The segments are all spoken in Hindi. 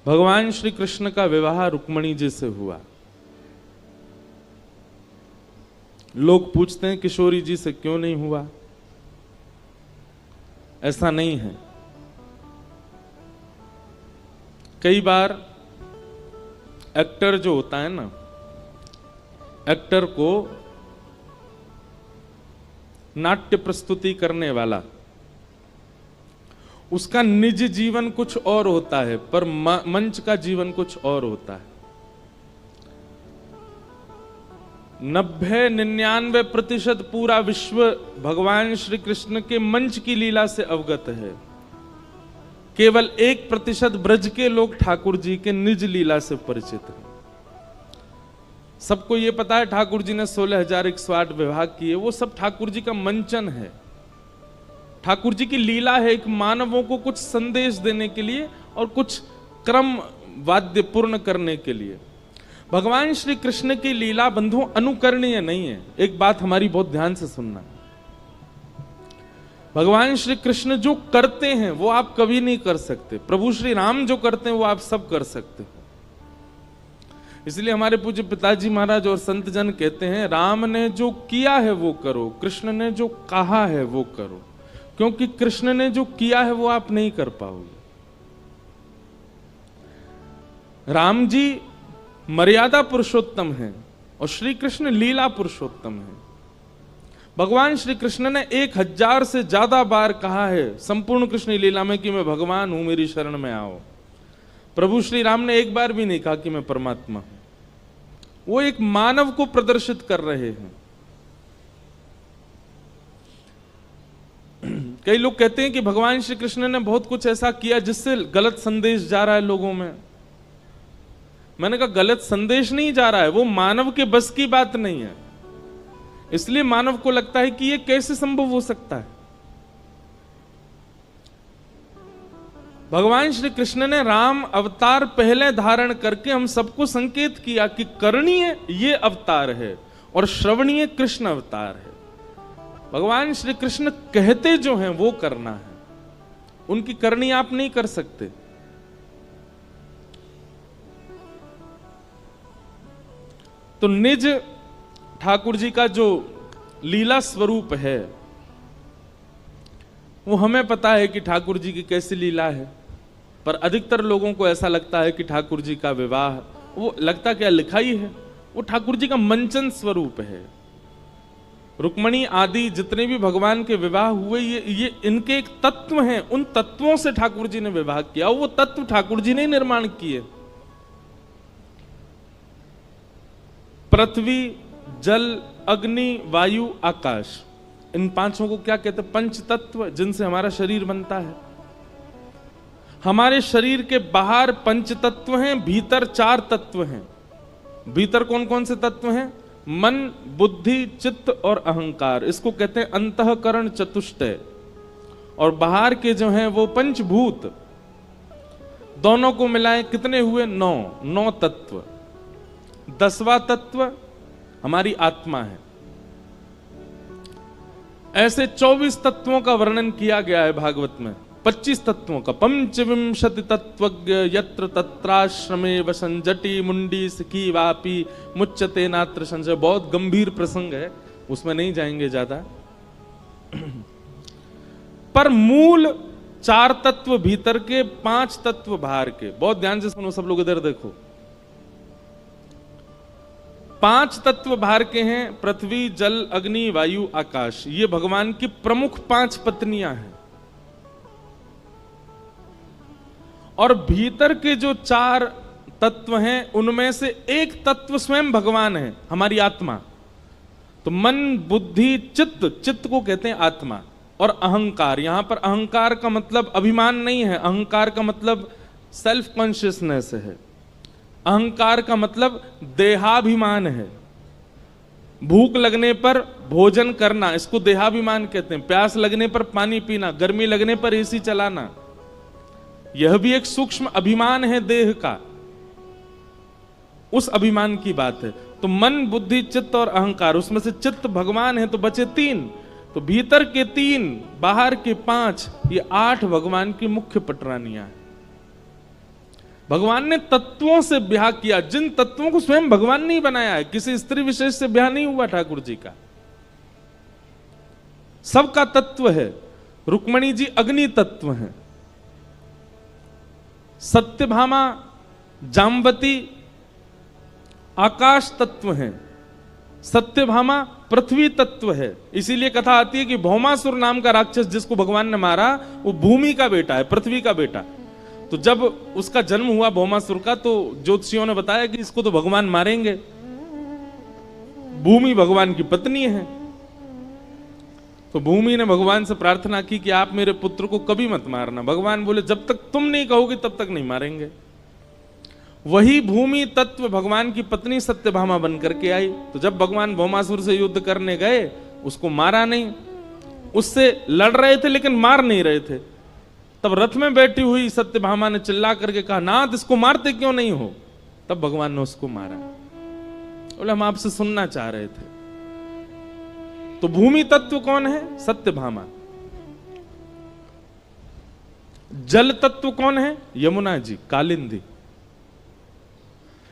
भगवान श्री कृष्ण का विवाह रुक्मिणी जी से हुआ। लोग पूछते हैं किशोरी जी से क्यों नहीं हुआ? ऐसा नहीं है। कई बार एक्टर जो होता है ना, एक्टर को नाट्य प्रस्तुति करने वाला, उसका निज जीवन कुछ और होता है, पर मंच का जीवन कुछ और होता है। 90-99% पूरा विश्व भगवान श्री कृष्ण के मंच की लीला से अवगत है। केवल 1% ब्रज के लोग ठाकुर जी के निज लीला से परिचित हैं। सबको यह पता है ठाकुर जी ने 16,108 विवाह किए, वो सब ठाकुर जी का मंचन है, ठाकुर जी की लीला है, एक मानवों को कुछ संदेश देने के लिए और कुछ क्रम वाद्य पूर्ण करने के लिए। भगवान श्री कृष्ण की लीला बंधुओं अनुकरणीय नहीं है। एक बात हमारी बहुत ध्यान से सुनना, भगवान श्री कृष्ण जो करते हैं वो आप कभी नहीं कर सकते। प्रभु श्री राम जो करते हैं वो आप सब कर सकते हो। इसलिए हमारे पूज्य पिताजी महाराज और संत जन कहते हैं, राम ने जो किया है वो करो, कृष्ण ने जो कहा है वो करो, क्योंकि कृष्ण ने जो किया है वो आप नहीं कर पाओगे। राम जी मर्यादा पुरुषोत्तम हैं और श्री कृष्ण लीला पुरुषोत्तम हैं। भगवान श्री कृष्ण ने 1000 से ज्यादा बार कहा है संपूर्ण कृष्ण लीला में कि मैं भगवान हूं, मेरी शरण में आओ। प्रभु श्री राम ने एक बार भी नहीं कहा कि मैं परमात्मा हूं। वो एक मानव को प्रदर्शित कर रहे हैं। कई लोग कहते हैं कि भगवान श्री कृष्ण ने बहुत कुछ ऐसा किया जिससे गलत संदेश जा रहा है लोगों में। मैंने कहा गलत संदेश नहीं जा रहा है, वो मानव के बस की बात नहीं है। इसलिए मानव को लगता है कि ये कैसे संभव हो सकता है। भगवान श्री कृष्ण ने राम अवतार पहले धारण करके हम सबको संकेत किया कि करणीय ये अवतार है और श्रवणीय कृष्ण अवतार है। भगवान श्री कृष्ण कहते जो हैं वो करना है, उनकी करनी आप नहीं कर सकते। तो निज ठाकुर जी का जो लीला स्वरूप है वो हमें पता है कि ठाकुर जी की कैसी लीला है, पर अधिकतर लोगों को ऐसा लगता है कि ठाकुर जी का विवाह, वो लगता क्या लिखा ही है, वो ठाकुर जी का मंचन स्वरूप है। रुक्मिणी आदि जितने भी भगवान के विवाह हुए ये इनके एक तत्व हैं, उन तत्वों से ठाकुर जी ने विवाह किया। वो तत्व ठाकुर जी ने निर्माण किए। पृथ्वी, जल, अग्नि, वायु, आकाश, इन पांचों को क्या कहते हैं? पंच तत्व, जिनसे हमारा शरीर बनता है। हमारे शरीर के बाहर पंच तत्व हैं, भीतर 4 तत्व हैं। भीतर कौन कौन से तत्व हैं? मन, बुद्धि, चित्त और अहंकार। इसको कहते हैं अंतःकरण चतुष्टय। और बाहर के जो हैं वो पंचभूत, दोनों को मिलाएं कितने हुए? 9 तत्व। 10वां तत्व हमारी आत्मा है। ऐसे 24 तत्वों का वर्णन किया गया है भागवत में। 25 तत्वों का। 25 तत्वज्ञ यत्र तत्राश्रमे वसंजटी मुंडी सिखी वापी मुच्यते नात्र संजय। बहुत गंभीर प्रसंग है, उसमें नहीं जाएंगे ज्यादा। पर मूल 4 तत्व भीतर के, 5 तत्व बाहर के। बहुत ध्यान से सुनो सब लोग, इधर देखो। 5 तत्व बाहर के हैं, पृथ्वी, जल, अग्नि, वायु, आकाश। ये भगवान की प्रमुख 5 पत्नियां हैं। और भीतर के जो 4 तत्व हैं उनमें से एक तत्व स्वयं भगवान है, हमारी आत्मा। तो मन, बुद्धि, चित्त, चित्त को कहते हैं आत्मा। और अहंकार, यहां पर अहंकार का मतलब अभिमान नहीं है, अहंकार का मतलब सेल्फ कॉन्शियसनेस है। अहंकार का मतलब देहाभिमान है। भूख लगने पर भोजन करना, इसको देहाभिमान कहते हैं। प्यास लगने पर पानी पीना, गर्मी लगने पर एसी चलाना, यह भी एक सूक्ष्म अभिमान है देह का। उस अभिमान की बात है। तो मन, बुद्धि, चित्त और अहंकार, उसमें से चित्त भगवान है तो बचे 3। तो भीतर के 3, बाहर के 5, ये 8 भगवान की मुख्य पटरानियां हैं। भगवान ने तत्वों से ब्याह किया, जिन तत्वों को स्वयं भगवान ने ही बनाया है। किसी स्त्री विशेष से ब्याह नहीं हुआ ठाकुर जी का, सबका तत्व है। रुक्मणी जी अग्नि तत्व हैं, सत्यभामा जाम्बती आकाश तत्व हैं, सत्यभामा पृथ्वी तत्व है। इसीलिए कथा आती है कि भौमासुर नाम का राक्षस जिसको भगवान ने मारा वो भूमि का बेटा है, पृथ्वी का बेटा। तो जब उसका जन्म हुआ भौमासुर का, तो ज्योतिषियों ने बताया कि इसको तो भगवान मारेंगे, भूमि भगवान की पत्नी है। तो भूमि ने भगवान से प्रार्थना की कि आप मेरे पुत्र को कभी मत मारना। भगवान बोले जब तक तुम नहीं कहोगे तब तक नहीं मारेंगे। वही भूमि तत्व भगवान की पत्नी सत्यभामा बन करके आई। तो जब भगवान भौमासुर से युद्ध करने गए, उसको मारा नहीं, उससे लड़ रहे थे लेकिन मार नहीं रहे थे। तब रथ में बैठी हुई सत्यभामा ने चिल्ला करके कहा, नाथ इसको मारते क्यों नहीं हो? तब भगवान ने उसको मारा। बोले हम आपसे सुनना चाह रहे थे। तो भूमि तत्व कौन है? सत्यभामा। जल तत्व कौन है? यमुना जी, कालिंदी।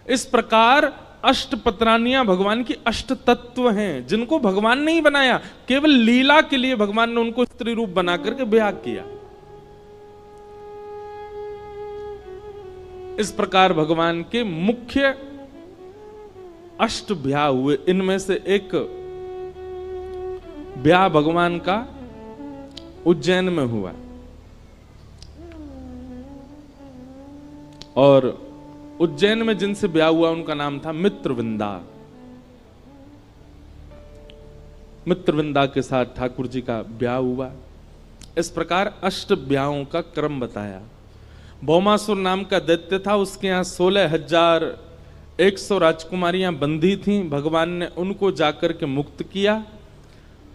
इस प्रकार अष्टपत्रानियां भगवान की अष्ट तत्व हैं, जिनको भगवान ने ही बनाया। केवल लीला के लिए भगवान ने उनको स्त्री रूप बना करके ब्याह किया। इस प्रकार भगवान के मुख्य अष्ट ब्याह हुए। इनमें से एक ब्याह भगवान का उज्जैन में हुआ, और उज्जैन में जिनसे ब्याह हुआ उनका नाम था मित्रविंदा। मित्रविंदा के साथ ठाकुर जी का ब्याह हुआ। इस प्रकार अष्ट ब्याहों का क्रम बताया। भौमासुर नाम का दैत्य था, उसके यहाँ 16,100 राजकुमारियां बंधी थीं। भगवान ने उनको जाकर के मुक्त किया।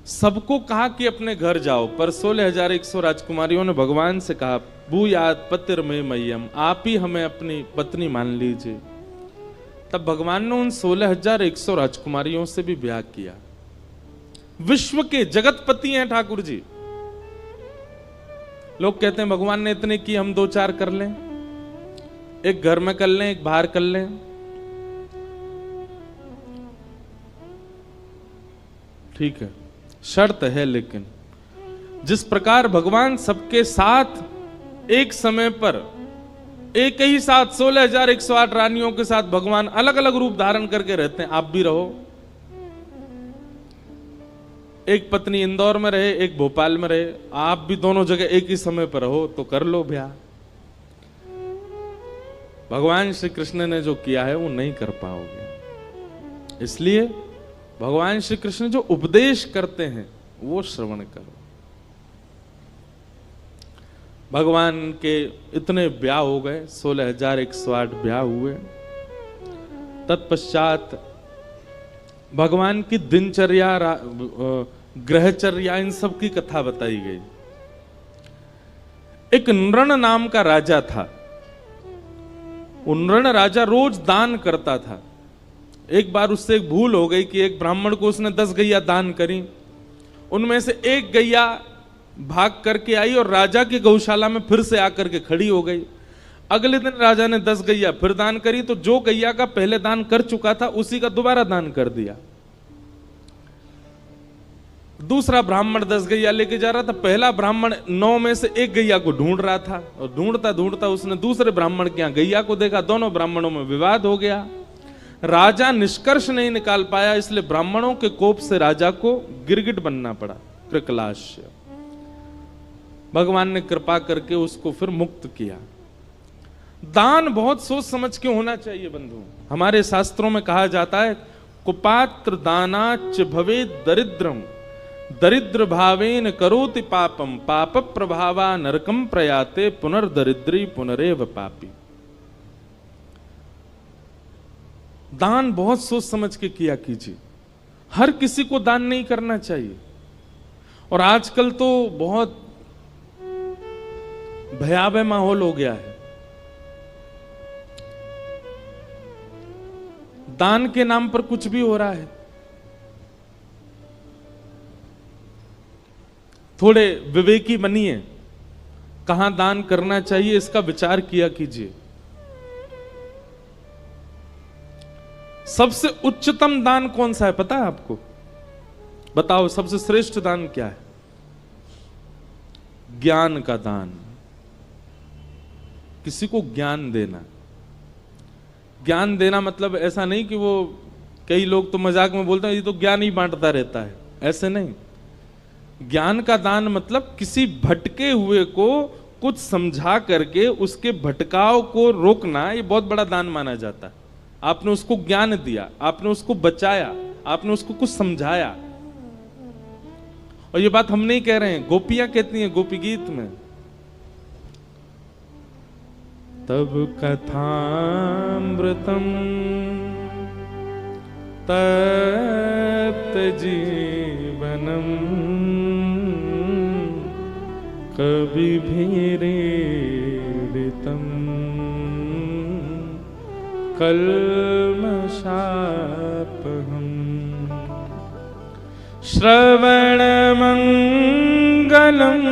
सबको कहा कि अपने घर जाओ, पर 16,100 राजकुमारियों ने भगवान से कहा, भूयात पतिर में मय्यम, आप ही हमें अपनी पत्नी मान लीजिए। तब भगवान ने उन 16,100 राजकुमारियों से भी ब्याह किया। विश्व के जगतपति हैं ठाकुर जी। लोग कहते हैं भगवान ने इतने की, हम 2-4 कर लें, एक घर में कर लें, एक बाहर कर लें। ठीक है, शर्त है, लेकिन जिस प्रकार भगवान सबके साथ एक समय पर एक ही साथ 16,108 रानियों के साथ भगवान अलग अलग रूप धारण करके रहते हैं, आप भी रहो। एक पत्नी इंदौर में रहे, एक भोपाल में रहे, आप भी दोनों जगह एक ही समय पर रहो तो कर लो ब्याह। भगवान श्री कृष्ण ने जो किया है वो नहीं कर पाओगे। इसलिए भगवान श्री कृष्ण जो उपदेश करते हैं वो श्रवण करो। भगवान के इतने ब्याह हो गए, 16,108 ब्याह हुए। तत्पश्चात भगवान की दिनचर्या, ग्रहचर्या, इन सब की कथा बताई गई। एक नृण नाम का राजा था। वो नृण राजा रोज दान करता था। एक बार उससे एक भूल हो गई कि एक ब्राह्मण को उसने 10 गैया दान करी। उनमें से एक गैया भाग करके आई और राजा की गौशाला में फिर से आकर के खड़ी हो गई। अगले दिन राजा ने 10 गैया फिर दान करी, तो जो गैया का पहले दान कर चुका था उसी का दोबारा दान कर दिया। दूसरा ब्राह्मण 10 गैया लेके जा रहा था। पहला ब्राह्मण 9 में से एक गैया को ढूंढ रहा था, और ढूंढता ढूंढता उसने दूसरे ब्राह्मण के यहाँ गैया को देखा। दोनों ब्राह्मणों में विवाद हो गया। राजा निष्कर्ष नहीं निकाल पाया, इसलिए ब्राह्मणों के कोप से राजा को गिरगिट बनना पड़ा, कृकलाश्य। भगवान ने कृपा करके उसको फिर मुक्त किया। दान बहुत सोच समझ के होना चाहिए बंधु। हमारे शास्त्रों में कहा जाता है, कुपात्र दानाच भवे दरिद्रम, दरिद्र भावेन करोति पापम, पाप प्रभावा नरकम प्रयाते, पुनर्दरिद्री पुनरेव पापी। दान बहुत सोच समझ के किया कीजिए। हर किसी को दान नहीं करना चाहिए। और आजकल तो बहुत भयावह माहौल हो गया है। दान के नाम पर कुछ भी हो रहा है। थोड़े विवेकी बनिए, कहां दान करना चाहिए इसका विचार किया कीजिए। सबसे उच्चतम दान कौन सा है पता है आपको? बताओ सबसे श्रेष्ठ दान क्या है? ज्ञान का दान। किसी को ज्ञान देना। ज्ञान देना मतलब ऐसा नहीं कि वो, कई लोग तो मजाक में बोलते हैं ये तो ज्ञान ही बांटता रहता है, ऐसे नहीं। ज्ञान का दान मतलब किसी भटके हुए को कुछ समझा करके उसके भटकाव को रोकना, ये बहुत बड़ा दान माना जाता है। आपने उसको ज्ञान दिया, आपने उसको बचाया, आपने उसको कुछ समझाया। और ये बात हम नहीं कह रहे हैं, गोपियां कहती हैं गोपी गीत में, तब कथामृतम तप्त जीवनम कवि भीरीडितम कल्मषापहम श्रवणमंगलम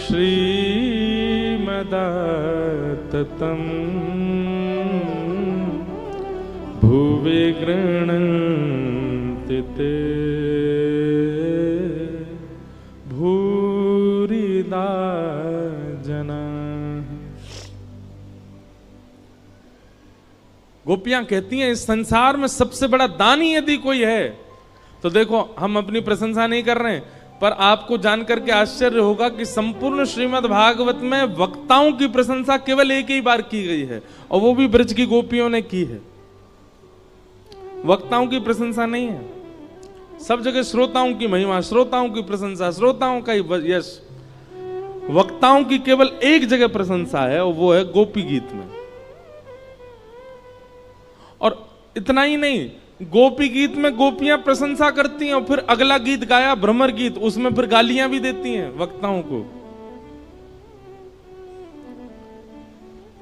श्रीमदाततम भुवि गृह्णन्ति ते भूरिदा जना। गोपियां कहती हैं इस संसार में सबसे बड़ा दानी यदि कोई है तो देखो, हम अपनी प्रशंसा नहीं कर रहे हैं, पर आपको जानकर के आश्चर्य होगा कि संपूर्ण श्रीमद् भागवत में वक्ताओं की प्रशंसा केवल एक ही बार की गई है, और वो भी ब्रज की गोपियों ने की है। वक्ताओं की प्रशंसा नहीं है, सब जगह श्रोताओं की महिमा, श्रोताओं की प्रशंसा, श्रोताओं का यश। वक्ताओं की केवल एक जगह प्रशंसा है, और वो है गोपी गीत में। और इतना ही नहीं, गोपी गीत में गोपियां प्रशंसा करती हैं और फिर अगला गीत गाया भ्रमर गीत, उसमें फिर गालियां भी देती हैं वक्ताओं को।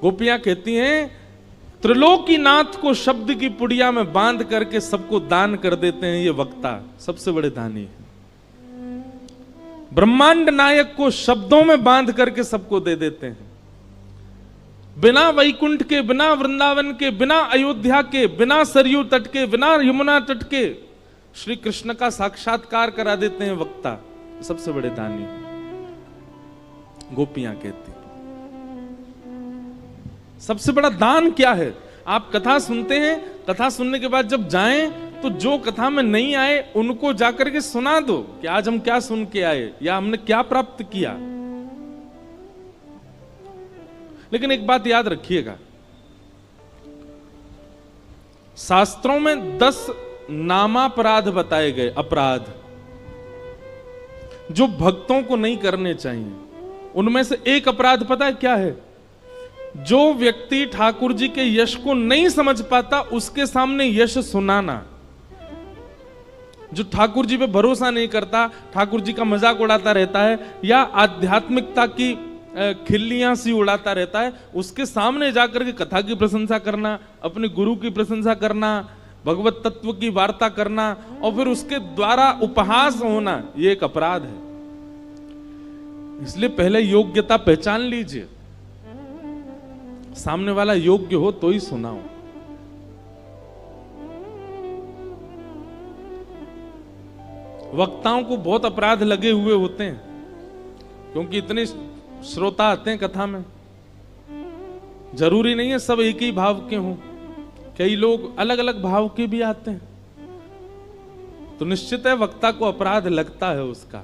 गोपियां कहती हैं त्रिलोकीनाथ को शब्द की पुड़िया में बांध करके सबको दान कर देते हैं ये वक्ता, सबसे बड़े दानी है। ब्रह्मांड नायक को शब्दों में बांध करके सबको दे देते हैं। बिना वैकुंठ के, बिना वृंदावन के, बिना अयोध्या के, बिना सरयू तट के, बिना यमुना तट के श्री कृष्ण का साक्षात्कार करा देते हैं वक्ता, सबसे बड़े दानी गोपियां कहती। सबसे बड़ा दान क्या है? आप कथा सुनते हैं, कथा सुनने के बाद जब जाएं तो जो कथा में नहीं आए उनको जाकर के सुना दो कि आज हम क्या सुन के आए या हमने क्या प्राप्त किया। लेकिन एक बात याद रखिएगा, शास्त्रों में 10 नामापराध बताए गए, अपराध जो भक्तों को नहीं करने चाहिए। उनमें से एक अपराध पता है क्या है? जो व्यक्ति ठाकुर जी के यश को नहीं समझ पाता उसके सामने यश सुनाना। जो ठाकुर जी पे भरोसा नहीं करता, ठाकुर जी का मजाक उड़ाता रहता है या आध्यात्मिकता की खिल्लियां सी उड़ाता रहता है, उसके सामने जाकर के कथा की प्रशंसा करना, अपने गुरु की प्रशंसा करना, भगवत तत्व की वार्ता करना और फिर उसके द्वारा उपहास होना, ये एक अपराध है। इसलिए पहले योग्यता पहचान लीजिए, सामने वाला योग्य हो तो ही सुनाओ। वक्ताओं को बहुत अपराध लगे हुए होते हैं क्योंकि इतने श्रोता आते हैं कथा में। जरूरी नहीं है सब एक ही भाव के हों, कई लोग अलग अलग भाव के भी आते हैं, तो निश्चित है वक्ता को अपराध लगता है उसका।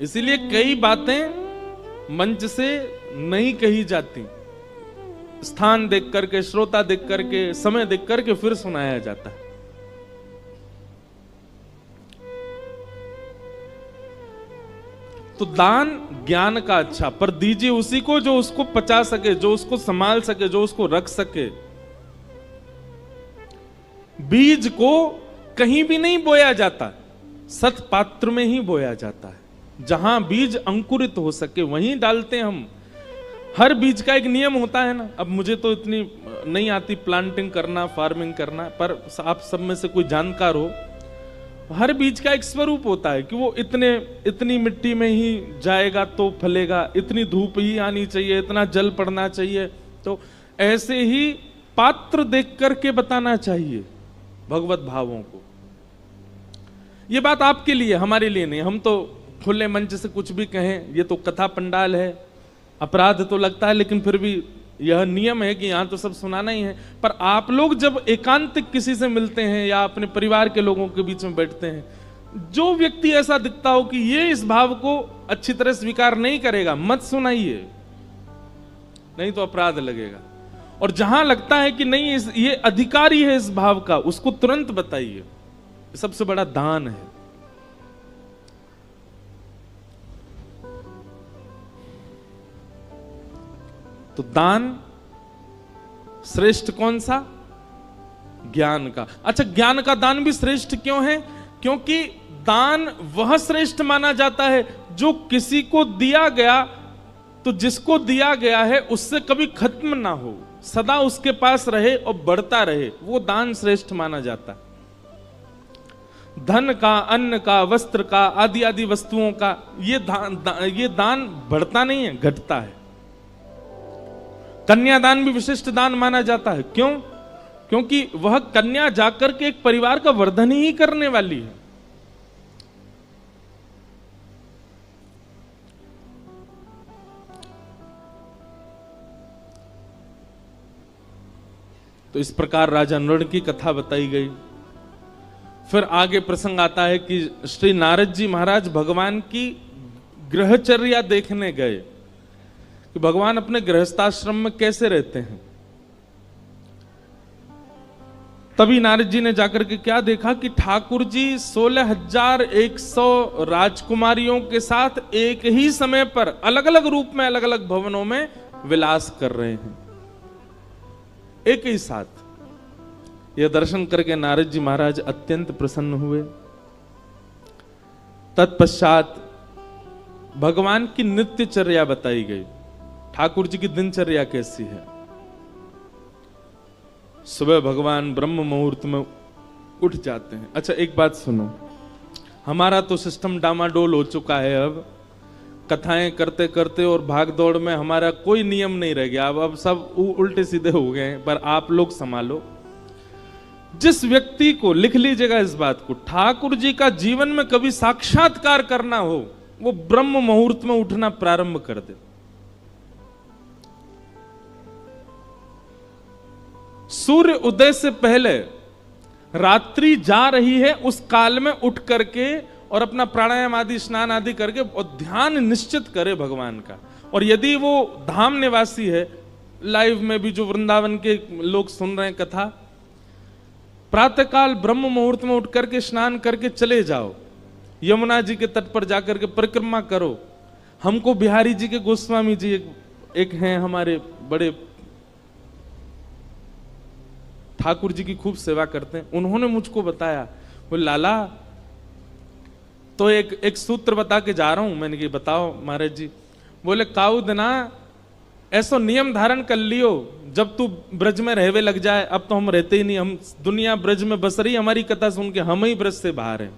इसीलिए कई बातें मंच से नहीं कही जाती, स्थान देख करके, श्रोता देख करके, समय देख करके फिर सुनाया जाता है। तो दान ज्ञान का अच्छा, पर दीजिए उसी को जो उसको पचा सके, जो उसको संभाल सके, जो उसको रख सके। बीज को कहीं भी नहीं बोया जाता, सत पात्र में ही बोया जाता है। जहां बीज अंकुरित हो सके वहीं डालते हैं हम। हर बीज का एक नियम होता है ना। अब मुझे तो इतनी नहीं आती प्लांटिंग करना, फार्मिंग करना, पर आप सब में से कोई जानकार हो, हर बीज का एक स्वरूप होता है कि वो इतनी मिट्टी में ही जाएगा तो फलेगा, इतनी धूप ही आनी चाहिए, इतना जल पड़ना चाहिए। तो ऐसे ही पात्र देख करके बताना चाहिए भगवत भावों को। ये बात आपके लिए, हमारे लिए नहीं। हम तो खुले मंच से कुछ भी कहें, ये तो कथा पंडाल है, अपराध तो लगता है, लेकिन फिर भी यह नियम है कि यहां तो सब सुनाना ही है। पर आप लोग जब एकांतिक किसी से मिलते हैं या अपने परिवार के लोगों के बीच में बैठते हैं, जो व्यक्ति ऐसा दिखता हो कि ये इस भाव को अच्छी तरह स्वीकार नहीं करेगा, मत सुनाइए, नहीं तो अपराध लगेगा। और जहां लगता है कि नहीं ये अधिकारी है इस भाव का, उसको तुरंत बताइए। सबसे बड़ा दान है। तो दान श्रेष्ठ कौन सा? ज्ञान का। अच्छा, ज्ञान का दान भी श्रेष्ठ क्यों है? क्योंकि दान वह श्रेष्ठ माना जाता है जो किसी को दिया गया, तो जिसको दिया गया है उससे कभी खत्म ना हो, सदा उसके पास रहे और बढ़ता रहे, वो दान श्रेष्ठ माना जाता है। धन का, अन्न का, वस्त्र का, आदि आदि वस्तुओं का ये दान बढ़ता नहीं है, घटता है। कन्यादान भी विशिष्ट दान माना जाता है। क्यों? क्योंकि वह कन्या जाकर के एक परिवार का वर्धन ही करने वाली है। तो इस प्रकार राजा नृण की कथा बताई गई। फिर आगे प्रसंग आता है कि श्री नारद जी महाराज भगवान की गृहचर्या देखने गए कि भगवान अपने गृहस्थाश्रम में कैसे रहते हैं। तभी नारद जी ने जाकर के क्या देखा कि ठाकुर जी 16,100 राजकुमारियों के साथ एक ही समय पर अलग अलग रूप में अलग अलग भवनों में विलास कर रहे हैं, एक ही साथ। यह दर्शन करके नारद जी महाराज अत्यंत प्रसन्न हुए। तत्पश्चात भगवान की नित्यचर्या बताई गई। ठाकुर जी की दिनचर्या कैसी है? सुबह भगवान ब्रह्म मुहूर्त में उठ जाते हैं। अच्छा, एक बात सुनो, हमारा तो सिस्टम डामाडोल हो चुका है। अब कथाएं करते करते और भाग दौड़ में हमारा कोई नियम नहीं रह गया। अब सब उल्टे सीधे हो गए हैं। पर आप लोग संभालो। जिस व्यक्ति को, लिख लीजिएगा इस बात को, ठाकुर जी का जीवन में कभी साक्षात्कार करना हो, वो ब्रह्म मुहूर्त में उठना प्रारंभ कर दे। सूर्य उदय से पहले रात्रि जा रही है, उस काल में उठ करके और अपना प्राणायाम आदि, स्नान आदि करके और ध्यान निश्चित करे भगवान का। और यदि वो धाम निवासी है, लाइव में भी जो वृंदावन के लोग सुन रहे हैं कथा, प्रातःकाल ब्रह्म मुहूर्त में उठ करके स्नान करके चले जाओ, यमुना जी के तट पर जाकर के परिक्रमा करो। हमको बिहारी जी के गोस्वामी जी एक हैं हमारे बड़े, ठाकुर जी की खूब सेवा करते हैं। उन्होंने मुझको बताया, बोले लाला तो एक सूत्र बता के जा रहा हूं। मैंने कहा बताओ महाराज जी। बोले काऊ देना ऐसा नियम धारण कर लियो, जब तू ब्रज में रहवे लग जाए। अब तो हम रहते ही नहीं, हम दुनिया ब्रज में बस रही, हमारी कथा सुन के हम ही ब्रज से बाहर हैं।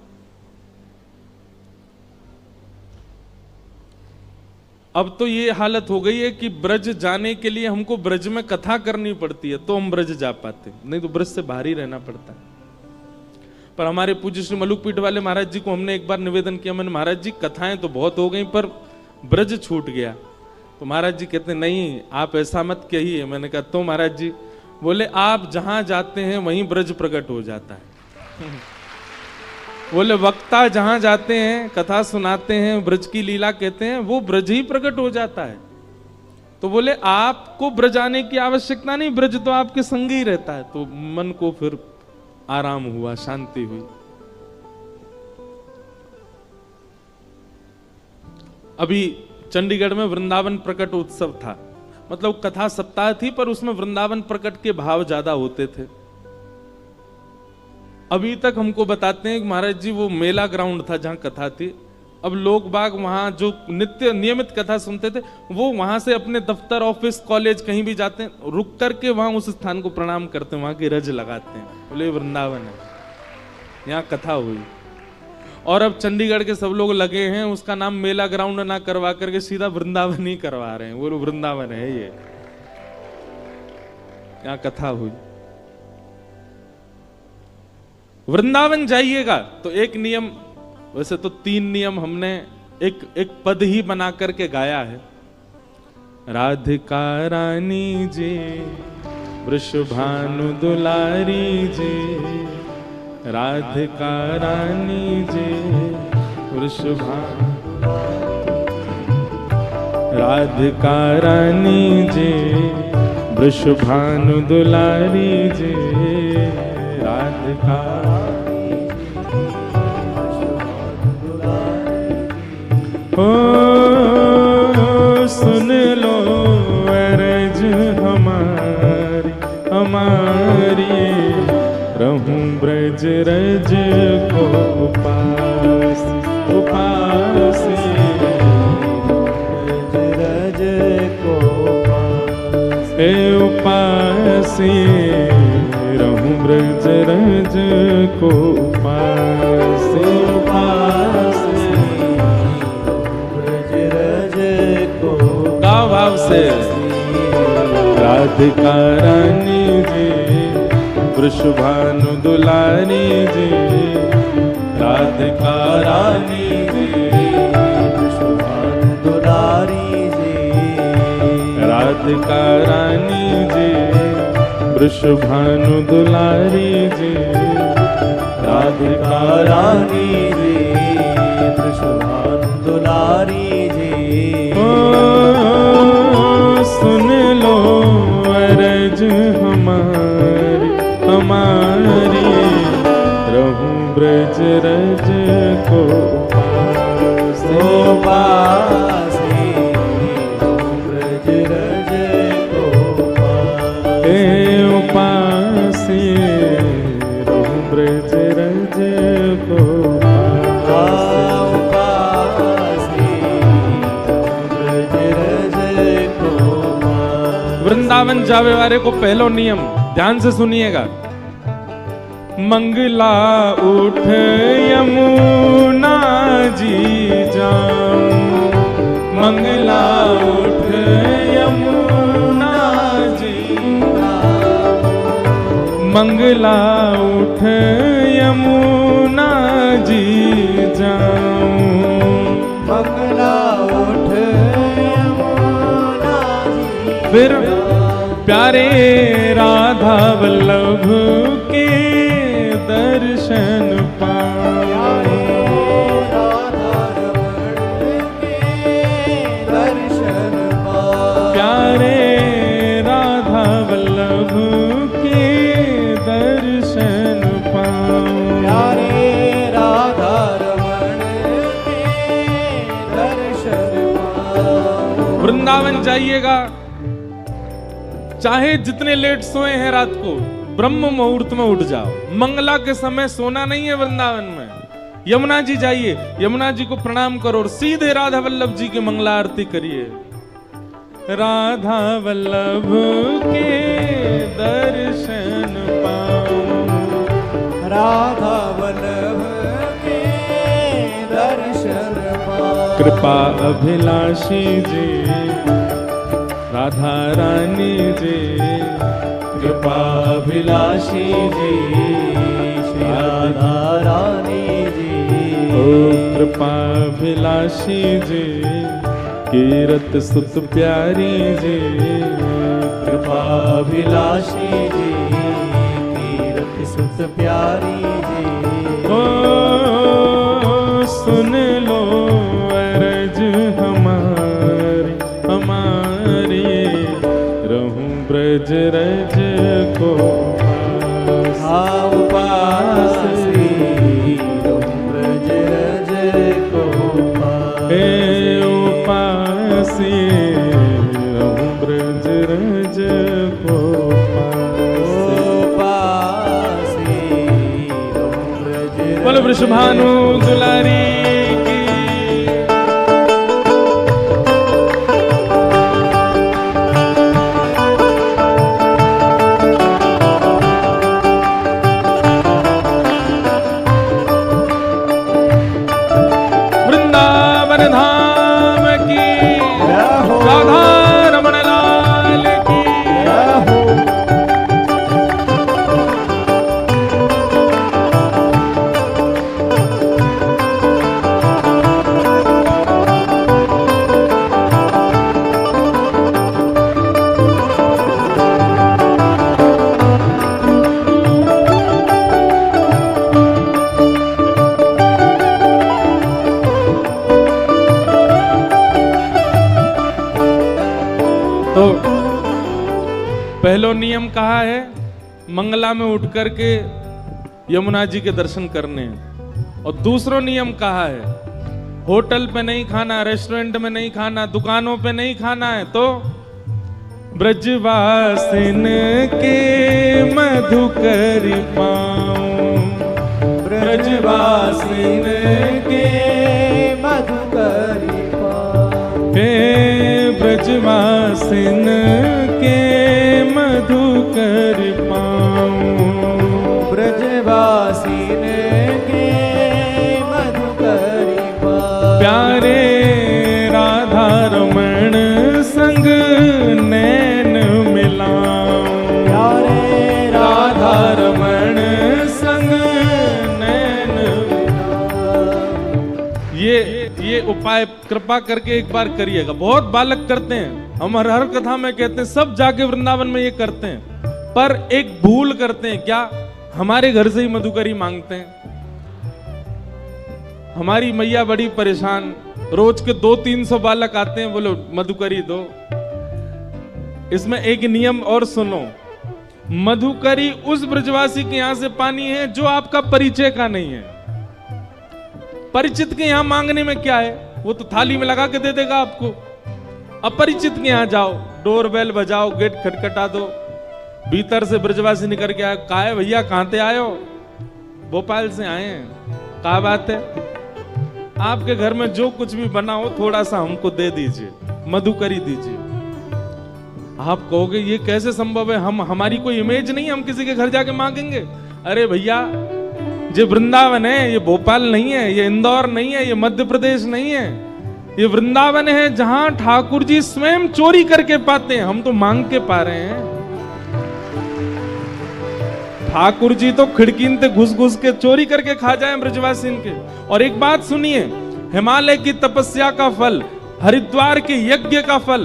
अब तो ये हालत हो गई है कि ब्रज जाने के लिए हमको ब्रज में कथा करनी पड़ती है तो हम ब्रज जा पाते, नहीं तो ब्रज से बाहर ही रहना पड़ता है। पर हमारे पूज्य श्री मलुकपीठ वाले महाराज जी को हमने एक बार निवेदन किया, मैंने महाराज जी कथाएं तो बहुत हो गई पर ब्रज छूट गया। तो महाराज जी कहते नहीं आप ऐसा मत कहिए। मैंने कहा तो महाराज जी? बोले आप जहां जाते हैं वहीं ब्रज प्रकट हो जाता है। बोले वक्ता जहां जाते हैं, कथा सुनाते हैं, ब्रज की लीला कहते हैं, वो ब्रज ही प्रकट हो जाता है। तो बोले आपको ब्रज आने की आवश्यकता नहीं, ब्रज तो आपके संग ही रहता है। तो मन को फिर आराम हुआ, शांति हुई। अभी चंडीगढ़ में वृंदावन प्रकट उत्सव था, मतलब कथा सप्ताह थी पर उसमें वृंदावन प्रकट के भाव ज्यादा होते थे। अभी तक हमको बताते हैं कि महाराज जी वो मेला ग्राउंड था जहां कथा थी। अब लोग बाग वहां जो नित्य नियमित कथा सुनते थे, वो वहां से अपने दफ्तर, ऑफिस, कॉलेज कहीं भी जाते हैं, रुक करके वहां उस स्थान को प्रणाम करते हैं, वहां की रज लगाते हैं, बोले वृंदावन है, यहाँ कथा हुई। और अब चंडीगढ़ के सब लोग लगे हैं उसका नाम मेला ग्राउंड ना करवा करके सीधा वृंदावन ही करवा रहे हैं। वो वृंदावन है ये। यहाँ कथा हुई। वृंदावन जाइएगा तो एक नियम, वैसे तो 3 नियम हमने एक पद ही बना करके गाया है। राधिका रानी जी वृषभानु दुलारी जी, राधिका रानी जी वृषभानु, राधिका रानी जी वृषभानु दुलारी जी, राधिका ओ सुन लो अरज हमारी हमारी, रहूं ब्रज रज को उपास उपास, ब्रज रज को उपास, रहूं ब्रज रज को उपास उपास, ब्रज रज को भाव से। राधिका रानी जी वृषभानु दुलारी जी, राधिका रानी जी वृषभानु दुलारी जी, राधिका रानी जी वृषभानु दुलारी जी, राधिका रानी जी वृषभानु दुलारी जी। सुन लो अरज हमारी हमारी, रहूं ब्रज रज को उपास उपास, ब्रज रज को उपास, रहूं ब्रज रज को उपास, ब्रज रज को। वृंदावन जावे वाले को पहलो नियम ध्यान से सुनिएगा। मंगला उठ यमुना जी जाऊं, मंगला उठ यमुना जी, मंगला उठ यमुना जी जाऊं, मंगला उठ यमुना जी। फिर प्यारे राधा वल्लभ के दर्शन पाए, राधा रमण के दर्शन पाए, प्यारे राधा वल्लभ के दर्शन पाऊं, प्यारे राधा रमण के दर्शन पाऊं। वृंदावन जाइएगा, चाहे जितने लेट सोए हैं रात को, ब्रह्म मुहूर्त में उठ जाओ। मंगला के समय सोना नहीं है वृंदावन में। यमुना जी जाइए, यमुना जी को प्रणाम करो और सीधे राधा वल्लभ जी की मंगला आरती करिए। राधा वल्लभ के दर्शन पाऊं, राधा वल्लभ के दर्शन पाऊं। कृपा अभिलाषी जी राधा रानी जी, कृपा अभिलाषी जी श्री राधा रानी जी, ओ कृपा अभिलाषी जी कीरत सुत प्यारी जी, कृपा अभिलाषी जी कीरत सुत प्यारी जी। ओ सुन लो अरज हमारी हमारी, रहूं ब्रज रज को उपास, रहूं ब्रज रज को उपास, रहूं ब्रज रज को उपास, रहूं ब्रज रज। बोलो वृषभानु दुलारी की। धाम की, राधा रमण लाल की, पहलो नियम कहा है, मंगला में उठ करके यमुना जी के दर्शन करने हैं। और दूसरा नियम कहा है, होटल पे नहीं खाना, रेस्टोरेंट में नहीं खाना, दुकानों पे नहीं खाना है। तो ब्रजवासिन के मधुकर पाऊं, ब्रजवासिन के मधुकर पाऊं, हे ब्रजवासिन के मधुकर पाऊं, ब्रजवासिन के मधुकर पाऊं। प्यारे राधा रमण संग नैन मिलाऊं, प्यारे राधा रमण संग नैन। ये उपाय कृपा करके एक बार करिएगा। बहुत बालक करते हैं, हम हर कथा में कहते हैं, सब जाके वृंदावन में ये करते हैं, पर एक भूल करते हैं। क्या? हमारे घर से ही मधुकरी मांगते हैं। हमारी मैया बड़ी परेशान, रोज के 200-300 बालक आते हैं, बोलो मधुकरी दो। इसमें एक नियम और सुनो, मधुकरी उस ब्रजवासी के यहां से पानी है जो आपका परिचय का नहीं है। परिचित के यहां मांगने में क्या है, वो तो थाली में लगा के दे देगा आपको। अपरिचित के यहां जाओ, डोरबेल बजाओ, गेट खटखटा दो, भीतर से ब्रजवासी निकल के आए, कहा है भैया कहां से आए हो? भोपाल से आए हैं। क्या बात है? आपके घर में जो कुछ भी बना हो थोड़ा सा हमको दे दीजिए, मधुकरी दीजिए। आप कहोगे ये कैसे संभव है, हमारी कोई इमेज नहीं है, हम किसी के घर जाके मांगेंगे? अरे भैया, ये वृंदावन है, ये भोपाल नहीं है, ये इंदौर नहीं है, ये मध्य प्रदेश नहीं है, ये वृंदावन है जहां ठाकुर जी स्वयं चोरी करके पाते हैं। हम तो मांग के पा रहे हैं। ठाकुर जी तो खिड़की से घुस घुस के चोरी करके खा जाए ब्रजवासिन के। और एक बात सुनिए, हिमालय की तपस्या का फल, हरिद्वार के यज्ञ का फल,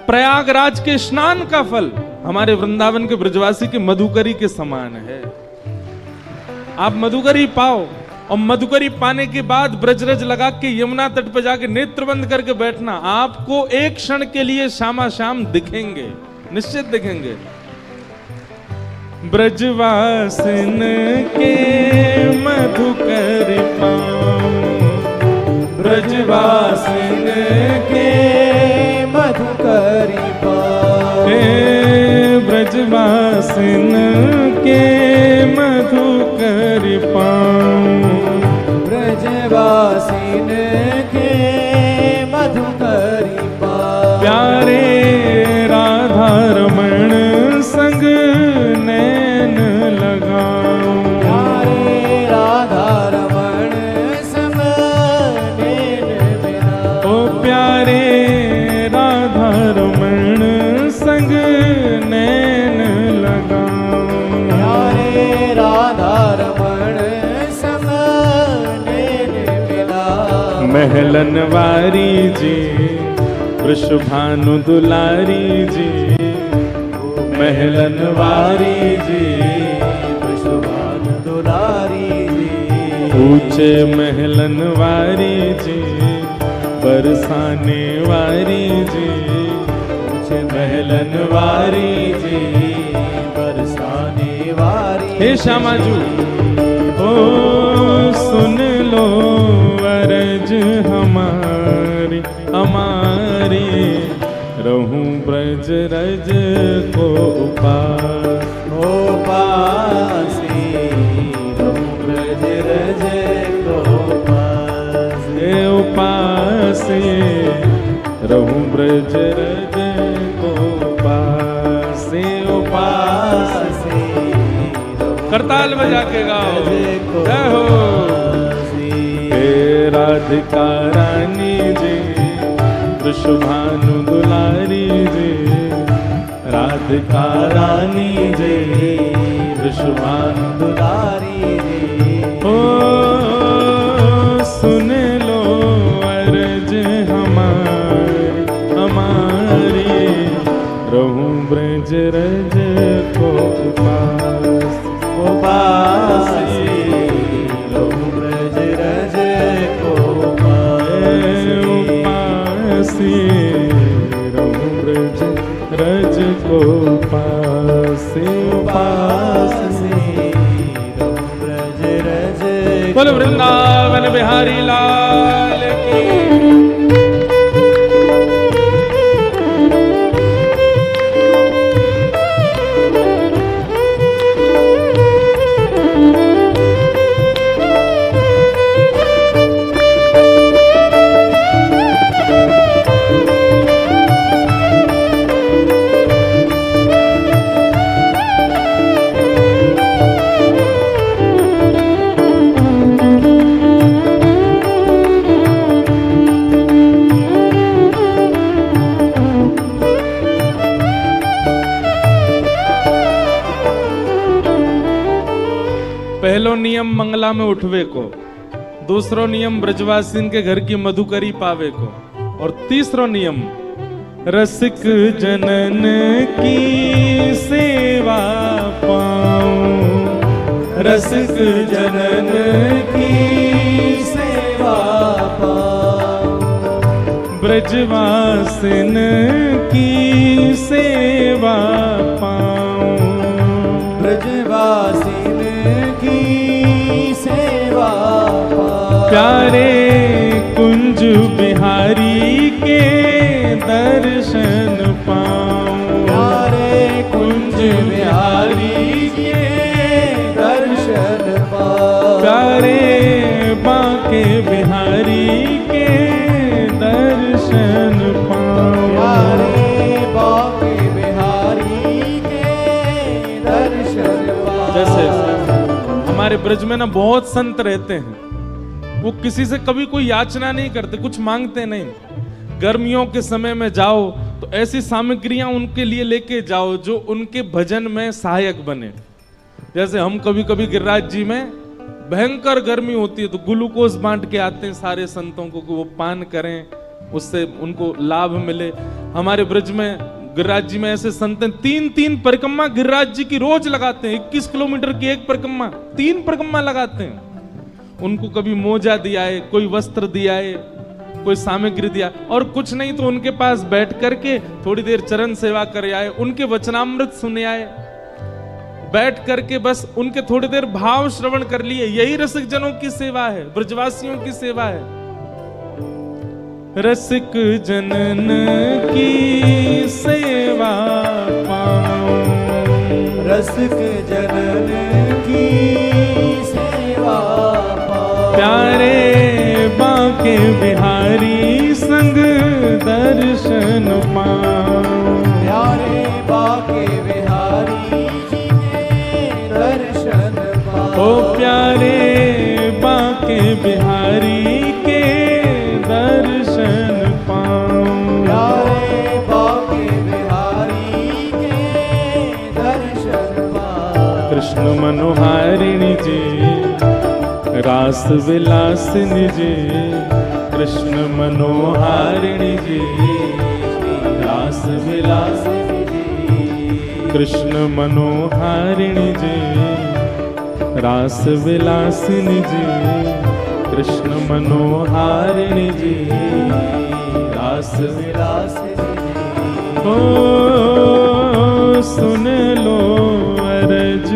प्रयागराज के स्नान का फल हमारे वृंदावन के ब्रजवासी के मधुकरी के समान है। आप मधुकरी पाओ, और मधुकरी पाने के बाद ब्रजरज लगा के यमुना तट पर जाके नेत्र बंद करके बैठना, आपको एक क्षण के लिए श्यामा श्याम दिखेंगे, निश्चित दिखेंगे। ब्रजवासिन के मधुकर पाऊं, ब्रजवासिन के मधुकर पाऊं, हे ब्रजवासिन के मधुकर पाऊं, ब्रजवासिन के मधुकर पाऊं। प्यारे राधा रमण संग नैन लगाऊं, प्यारे राधा रमण संग नैन मिलाऊं, ओ प्यारे राधा रमण संग नैन लगाऊं, प्यारे राधा रमण संग नैन मिलाऊं। महलन वारी जी, वृषभानु दुलारी जी, महलन वारी जी, वृषभानु दुलारी जी, ऊंचे महलन वारी जी, बरसाने वारी जी, ऊंचे महलन वारी जी, बरसाने वारी। हे श्यामा जी, ओ सुन लो अरज हमारी हमारी, रहूं ब्रज रज को उपास, उपासी रहूं ब्रज रज को उपासी, उपासी रहूं ब्रज रज को उपासी, उपासी। करताल बजा के गाओ, जय हो। हे राधिका रानी जी, वृषभानु दुलारी जी, राधिका रानी जी, वृषभानु दुलारी जी। ओ सुन लो अरज हमारी हमारी, रहूं ब्रज रज को उपास, उपासी रहूं ब्रज रज को उपासी, उपासी रहूं ब्रज ब्रज को पासे पासे रहूं ब्रज रज बोल वृंदावन बिहारी लाल की। पहलो नियम मंगला में उठवे को, दूसरो नियम ब्रजवासीन के घर की मधुकरी पावे को, और तीसरो नियम रसिक जनन की सेवा पाऊं। रसिक जनन की सेवा पाऊं। ब्रजवासिन की सेवा पाऊं। ब्रजवासिन की सेवा पाऊं। प्यारे कुंज बिहारी के दर्शन पाऊं। प्यारे कुंज बिहारी के दर्शन पाऊं। प्यारे बांके बिहारी के दर्शन पाऊं। प्यारे बांके बिहारी के दर्शन पाऊं। जैसे हमारे ब्रज में ना बहुत संत रहते हैं, वो किसी से कभी कोई याचना नहीं करते, कुछ मांगते नहीं। गर्मियों के समय में जाओ तो ऐसी सामग्रियां उनके लिए लेके जाओ जो उनके भजन में सहायक बने। जैसे हम कभी कभी गिरिराज जी में भयंकर गर्मी होती है तो ग्लूकोज बांट के आते हैं सारे संतों को कि वो पान करें, उससे उनको लाभ मिले। हमारे ब्रज में गिरिराज जी में ऐसे संत हैं, 3-3 परिक्रमा गिरिराज जी की रोज लगाते हैं। 21 किलोमीटर की एक परिक्रमा, 3 परिक्रमा लगाते हैं। उनको कभी मोजा दिया है, कोई वस्त्र दिया है, कोई सामग्री दिया, और कुछ नहीं तो उनके पास बैठ करके थोड़ी देर चरण सेवा कर आए, उनके वचनामृत सुने आए, बैठ करके बस उनके थोड़ी देर भाव श्रवण कर लिए। यही रसिक जनों की सेवा है, ब्रजवासियों की सेवा है। रसिक जनन की सेवा पाऊं। रसिक जनन की सेवा पाऊं। प्यारे बांके बिहारी संग दर्शन पाऊं। प्यारे बांके बिहारी जी के दर्शन पाऊं। ओ प्यारे बांके बिहारी के दर्शन पाऊं। प्यारे बांके बिहारी के दर्शन पाऊं। कृष्ण मनोहारिणी जी रास विलासिनी जी, कृष्ण मनोहारिणी जी रास विलासिनी जी, कृष्ण मनोहारिणी जी रास विलासिनी जी, कृष्ण मनोहारिणी जी रास विलासिनी जी। ओ सुन लो अरज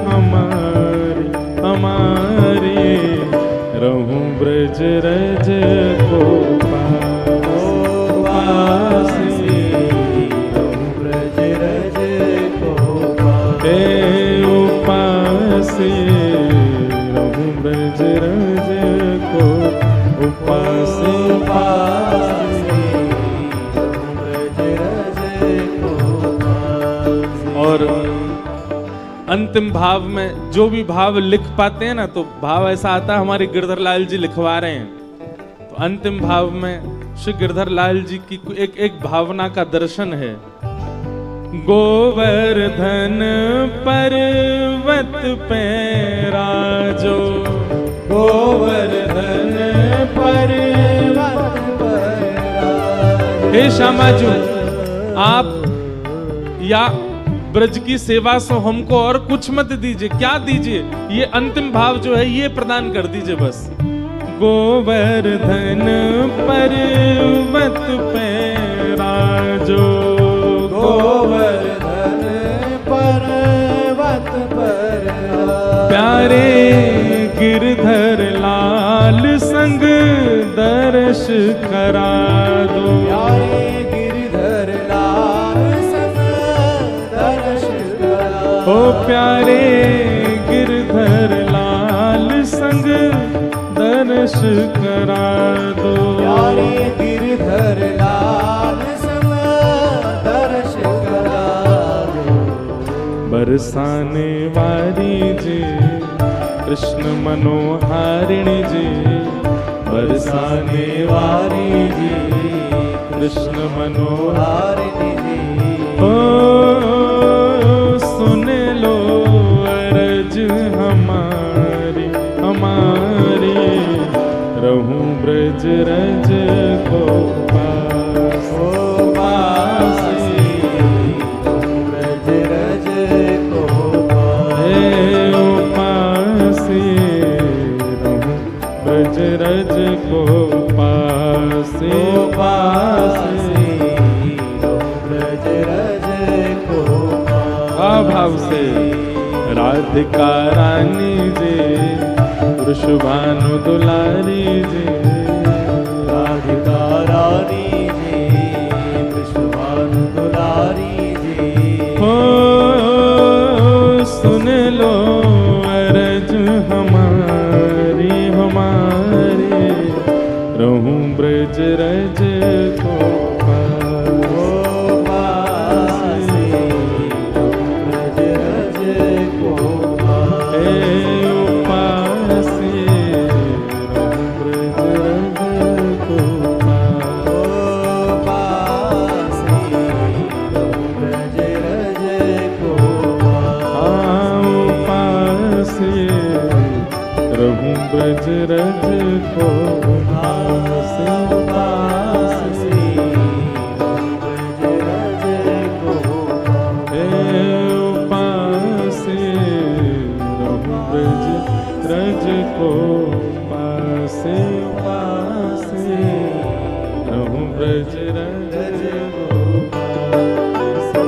हमारी हमारी, रहूं ब्रज रज को पासे। रहूं ब्रज रज को पासे। उपासे रहूं ब्रज रज को उपासे। रहूं ब्रज रज को पासे। और अंतिम भाव में जो भी भाव लिख पाते हैं ना, तो भाव ऐसा आता है, हमारे गिरधर लाल जी लिखवा रहे हैं, तो अंतिम भाव में श्री गिरधर लाल जी की एक भावना का दर्शन है। गोवर्धन पर्वत पे राजो। गोवर्धन पर्वत पर राजो। हे श्यामा जी, आप या ब्रज की सेवा से हमको और कुछ मत दीजिए, क्या दीजिए, ये अंतिम भाव जो है ये प्रदान कर दीजिए बस। गोवर्धन पर्वत पे राजो। ओ प्यारे गिरधर लाल संग दर्श करा दो, प्यारे गिरधर लाल संग दर्श करा दो। बरसाने वाली जी कृष्ण मनोहारिणी जी, बरसाने वाली जी कृष्ण मनोहारिणी जी। ओ सुन लो अरज हमारी हमारी, रहूं ब्रज रज को पास ओ पासी, ब्रज रज को हे ओ पासी, रहूं ब्रज रज को पासे पासे, ब्रज रज को भाव से राधिका रानी जी वृषभानु दुलारी जी, राधिका रानी जी वृषभानु दुलारी जी। हो सुन लो अरज हमारी हमारी, रहूं ब्रज रज को ब्रज रज को पासे पासे, ब्रज रज को पासे, ब्रज रज को पासे पासे, रहूं ब्रज रज को पासे।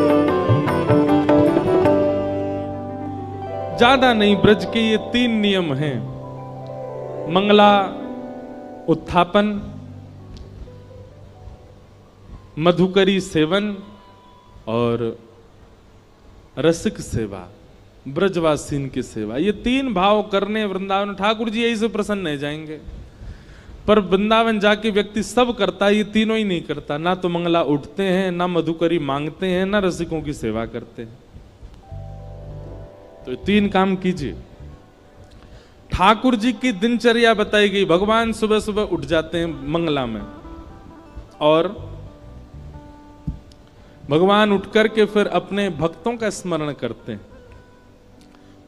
ज्यादा नहीं, ब्रज के ये 3 नियम हैं। मंगला उत्थापन, मधुकरी सेवन और रसिक सेवा, ब्रजवासीन की सेवा। ये 3 भाव करने वृंदावन, ठाकुर जी यही से प्रसन्न हो जाएंगे। पर वृंदावन जाके व्यक्ति सब करता है, ये तीनों ही नहीं करता। ना तो मंगला उठते हैं, ना मधुकरी मांगते हैं, ना रसिकों की सेवा करते हैं। तो 3 काम कीजिए। ठाकुर जी की दिनचर्या बताई गई। भगवान सुबह सुबह उठ जाते हैं मंगला में, और भगवान उठ करके फिर अपने भक्तों का स्मरण करते हैं।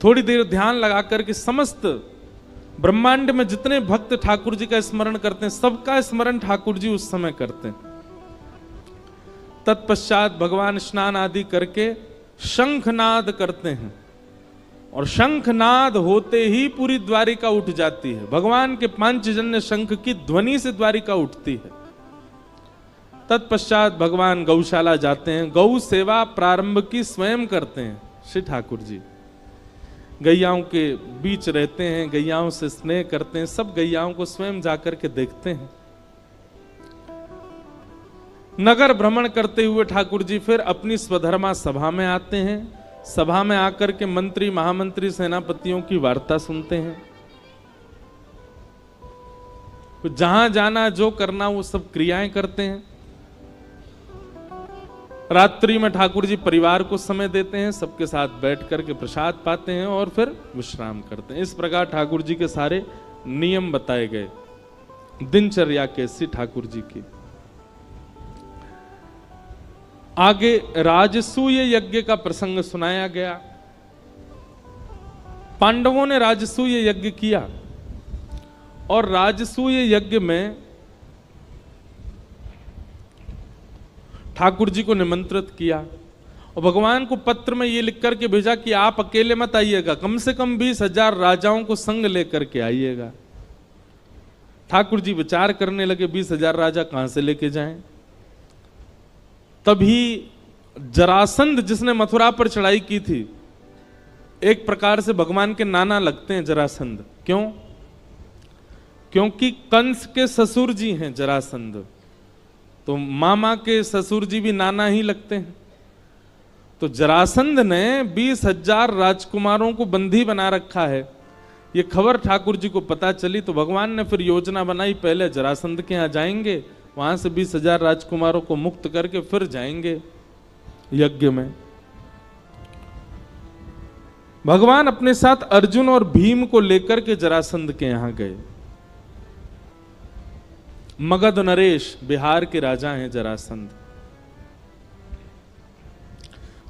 थोड़ी देर ध्यान लगा करके समस्त ब्रह्मांड में जितने भक्त ठाकुर जी का स्मरण करते हैं, सबका स्मरण ठाकुर जी उस समय करते हैं। तत्पश्चात भगवान स्नान आदि करके शंखनाद करते हैं, और शंखनाद होते ही पूरी द्वारिका उठ जाती है। भगवान के पांचजन्य शंख की ध्वनि से द्वारिका उठती है। तत्पश्चात भगवान गौशाला जाते हैं, गौ सेवा प्रारंभ की स्वयं करते हैं श्री ठाकुर जी। गैयाओं के बीच रहते हैं, गैयाओं से स्नेह करते हैं, सब गैयाओं को स्वयं जाकर के देखते हैं। नगर भ्रमण करते हुए ठाकुर जी फिर अपनी स्वधर्मा सभा में आते हैं। सभा में आकर के मंत्री, महामंत्री, सेनापतियों की वार्ता सुनते हैं। जहां जाना, जो करना, वो सब क्रियाएं करते हैं। रात्रि में ठाकुर जी परिवार को समय देते हैं, सबके साथ बैठ करके प्रसाद पाते हैं और फिर विश्राम करते हैं। इस प्रकार ठाकुर जी के सारे नियम बताए गए। दिनचर्या कैसी ठाकुर जी की। आगे राजसूय यज्ञ का प्रसंग सुनाया गया। पांडवों ने राजसूय यज्ञ किया, और राजसूय यज्ञ में ठाकुर जी को निमंत्रित किया, और भगवान को पत्र में ये लिख करके भेजा कि आप अकेले मत आइएगा, कम से कम 20,000 राजाओं को संग लेकर के आइएगा। ठाकुर जी विचार करने लगे 20,000 राजा कहां से लेके जाएं। तभी जरासंध, जिसने मथुरा पर चढ़ाई की थी, एक प्रकार से भगवान के नाना लगते हैं जरासंध। क्यों? क्योंकि कंस के ससुर जी हैं जरासंध, तो मामा के ससुर जी भी नाना ही लगते हैं। तो जरासंध ने 20,000 राजकुमारों को बंदी बना रखा है। ये खबर ठाकुर जी को पता चली तो भगवान ने फिर योजना बनाई, पहले जरासंध के यहाँ जाएंगे, वहां से 20,000 राजकुमारों को मुक्त करके फिर जाएंगे यज्ञ में। भगवान अपने साथ अर्जुन और भीम को लेकर के जरासंध के यहां गए। मगध नरेश, बिहार के राजा हैं जरासंध।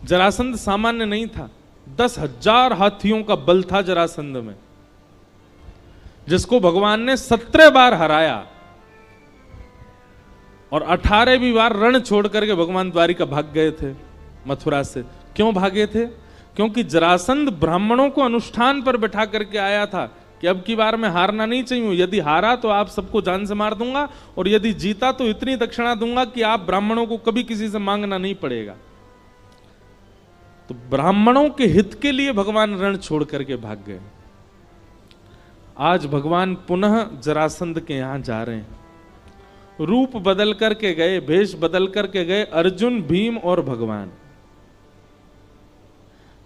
जरासंध सामान्य नहीं था, 10,000 हाथियों का बल था जरासंध में, जिसको भगवान ने 17 बार हराया और 18वीं बार रण छोड़ करके भगवान द्वारिका भाग गए थे मथुरा से। क्यों भागे थे? क्योंकि जरासंध ब्राह्मणों को अनुष्ठान पर बैठा करके आया था कि अब की बार मैं हारना नहीं चाहिए, यदि हारा तो आप सबको जान से मार दूंगा, और यदि जीता तो इतनी दक्षिणा दूंगा कि आप ब्राह्मणों को कभी किसी से मांगना नहीं पड़ेगा। तो ब्राह्मणों के हित के लिए भगवान रण छोड़ करके भाग गए। आज भगवान पुनः जरासंध के यहां जा रहे हैं। रूप बदल करके गए, भेष बदल करके गए, अर्जुन, भीम और भगवान।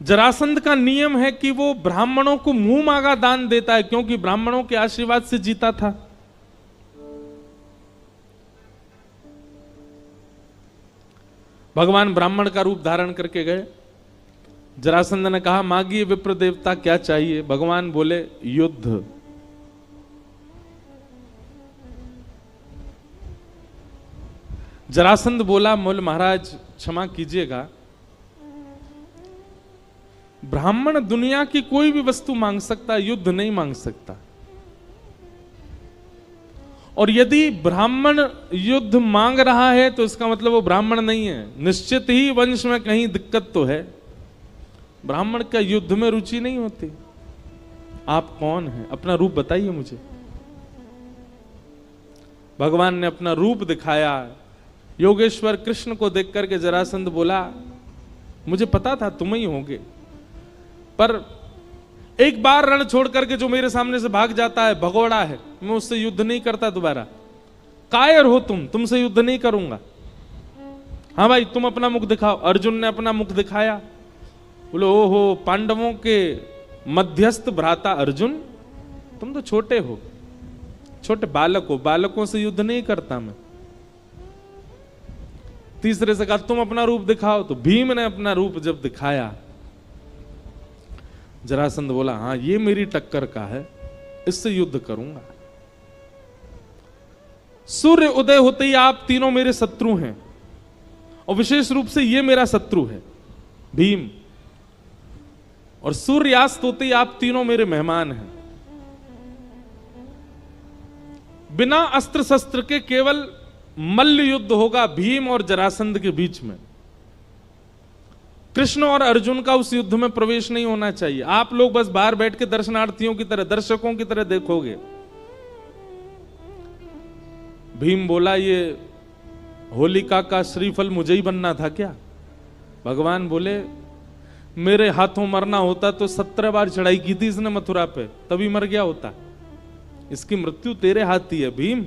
जरासंध का नियम है कि वो ब्राह्मणों को मुंह मांगा दान देता है, क्योंकि ब्राह्मणों के आशीर्वाद से जीता था। भगवान ब्राह्मण का रूप धारण करके गए। जरासंध ने कहा, मांगिए विप्र देवता, क्या चाहिए? भगवान बोले, युद्ध। जरासंध बोला, मोल महाराज क्षमा कीजिएगा, ब्राह्मण दुनिया की कोई भी वस्तु मांग सकता, युद्ध नहीं मांग सकता। और यदि ब्राह्मण युद्ध मांग रहा है तो इसका मतलब वो ब्राह्मण नहीं है, निश्चित ही वंश में कहीं दिक्कत तो है। ब्राह्मण का युद्ध में रुचि नहीं होती। आप कौन हैं? अपना रूप बताइए मुझे। भगवान ने अपना रूप दिखाया। योगेश्वर कृष्ण को देख करके जरासंध बोला, मुझे पता था तुम ही होगे, पर एक बार रण छोड़ करके जो मेरे सामने से भाग जाता है, भगोड़ा है, मैं उससे युद्ध नहीं करता दोबारा। कायर हो तुम, तुमसे युद्ध नहीं करूंगा। हाँ भाई, तुम अपना मुख दिखाओ। अर्जुन ने अपना मुख दिखाया। बोले, ओहो, पांडवों के मध्यस्थ भ्राता अर्जुन, तुम तो छोटे हो, छोटे बालक हो, बालकों से युद्ध नहीं करता मैं। तीसरे से कहा, तुम अपना रूप दिखाओ। तो भीम ने अपना रूप जब दिखाया, जरासंध बोला, हाँ ये मेरी टक्कर का है, इससे युद्ध करूंगा। सूर्य उदय होते ही आप तीनों मेरे शत्रु हैं, और विशेष रूप से ये मेरा शत्रु है भीम, और सूर्यास्त होते ही आप तीनों मेरे मेहमान हैं। बिना अस्त्र शस्त्र के केवल मल्ल युद्ध होगा भीम और जरासंध के बीच में। कृष्ण और अर्जुन का उस युद्ध में प्रवेश नहीं होना चाहिए। आप लोग बस बाहर बैठ के दर्शनार्थियों की तरह, दर्शकों की तरह देखोगे। भीम बोला, ये होलिका का श्रीफल मुझे ही बनना था क्या? भगवान बोले, मेरे हाथों मरना होता तो 17 बार चढ़ाई की थी इसने मथुरा पे, तभी मर गया होता। इसकी मृत्यु तेरे हाथ ही है भीम,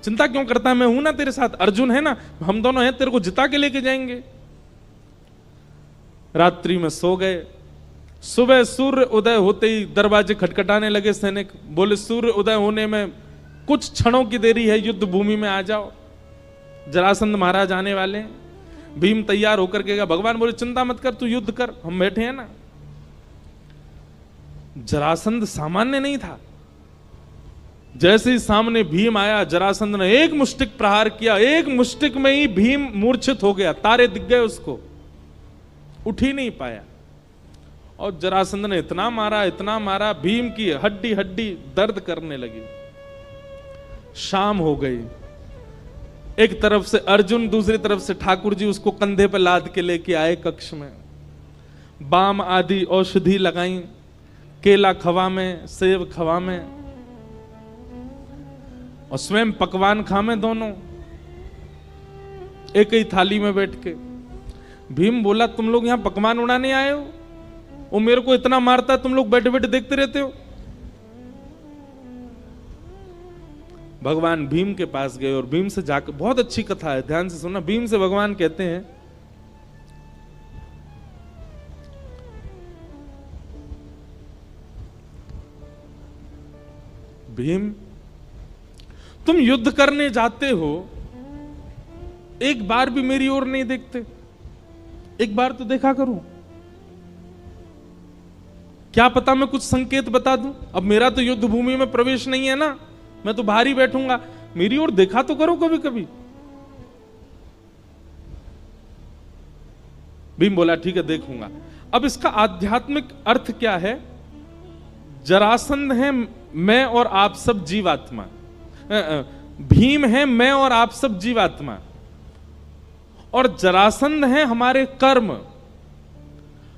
चिंता क्यों करता है? मैं हूं ना तेरे साथ, अर्जुन है ना, हम दोनों हैं, तेरे को जिता के लेके जाएंगे। रात्रि में सो गए। सुबह सूर्य उदय होते ही दरवाजे खटखटाने लगे। सैनिक बोले, सूर्य उदय होने में कुछ क्षणों की देरी है, युद्ध भूमि में आ जाओ, जरासंध महाराज आने वाले हैं। भीम तैयार होकर के गया। भगवान बोले, चिंता मत कर, तू युद्ध कर, हम बैठे हैं ना। जरासंध सामान्य नहीं था। जैसे ही सामने भीम आया, जरासंध ने एक मुष्टिक प्रहार किया। एक मुष्टिक में ही भीम मूर्छित हो गया, तारे दिख गए उसको, उठ ही नहीं पाया। और जरासंध ने इतना मारा, भीम की हड्डी हड्डी दर्द करने लगी। शाम हो गई। एक तरफ से अर्जुन, दूसरी तरफ से ठाकुर जी उसको कंधे पर लाद के लेके आए कक्ष में। बाम आदि औषधि लगाई, केला खवा में, सेब खवा में, और स्वयं पकवान खामे दोनों एक ही थाली में बैठ के। भीम बोला, तुम लोग यहां पकवान उड़ाने आए हो? वो मेरे को इतना मारता है, तुम लोग बैठे बैठे देखते रहते हो। भगवान भीम के पास गए और भीम से जाकर, बहुत अच्छी कथा है, ध्यान से सुनना। भीम से भगवान कहते हैं, भीम, तुम युद्ध करने जाते हो, एक बार भी मेरी ओर नहीं देखते, एक बार तो देखा करो। क्या पता मैं कुछ संकेत बता दूं। अब मेरा तो युद्ध भूमि में प्रवेश नहीं है ना, मैं तो बाहर ही बैठूंगा, मेरी ओर देखा तो करो कभी कभी। भीम बोला ठीक है देखूंगा। अब इसका आध्यात्मिक अर्थ क्या है? जरासंध है मैं और आप सब जीवात्मा, भीम है मैं और आप सब जीवात्मा, और जरासंध है हमारे कर्म।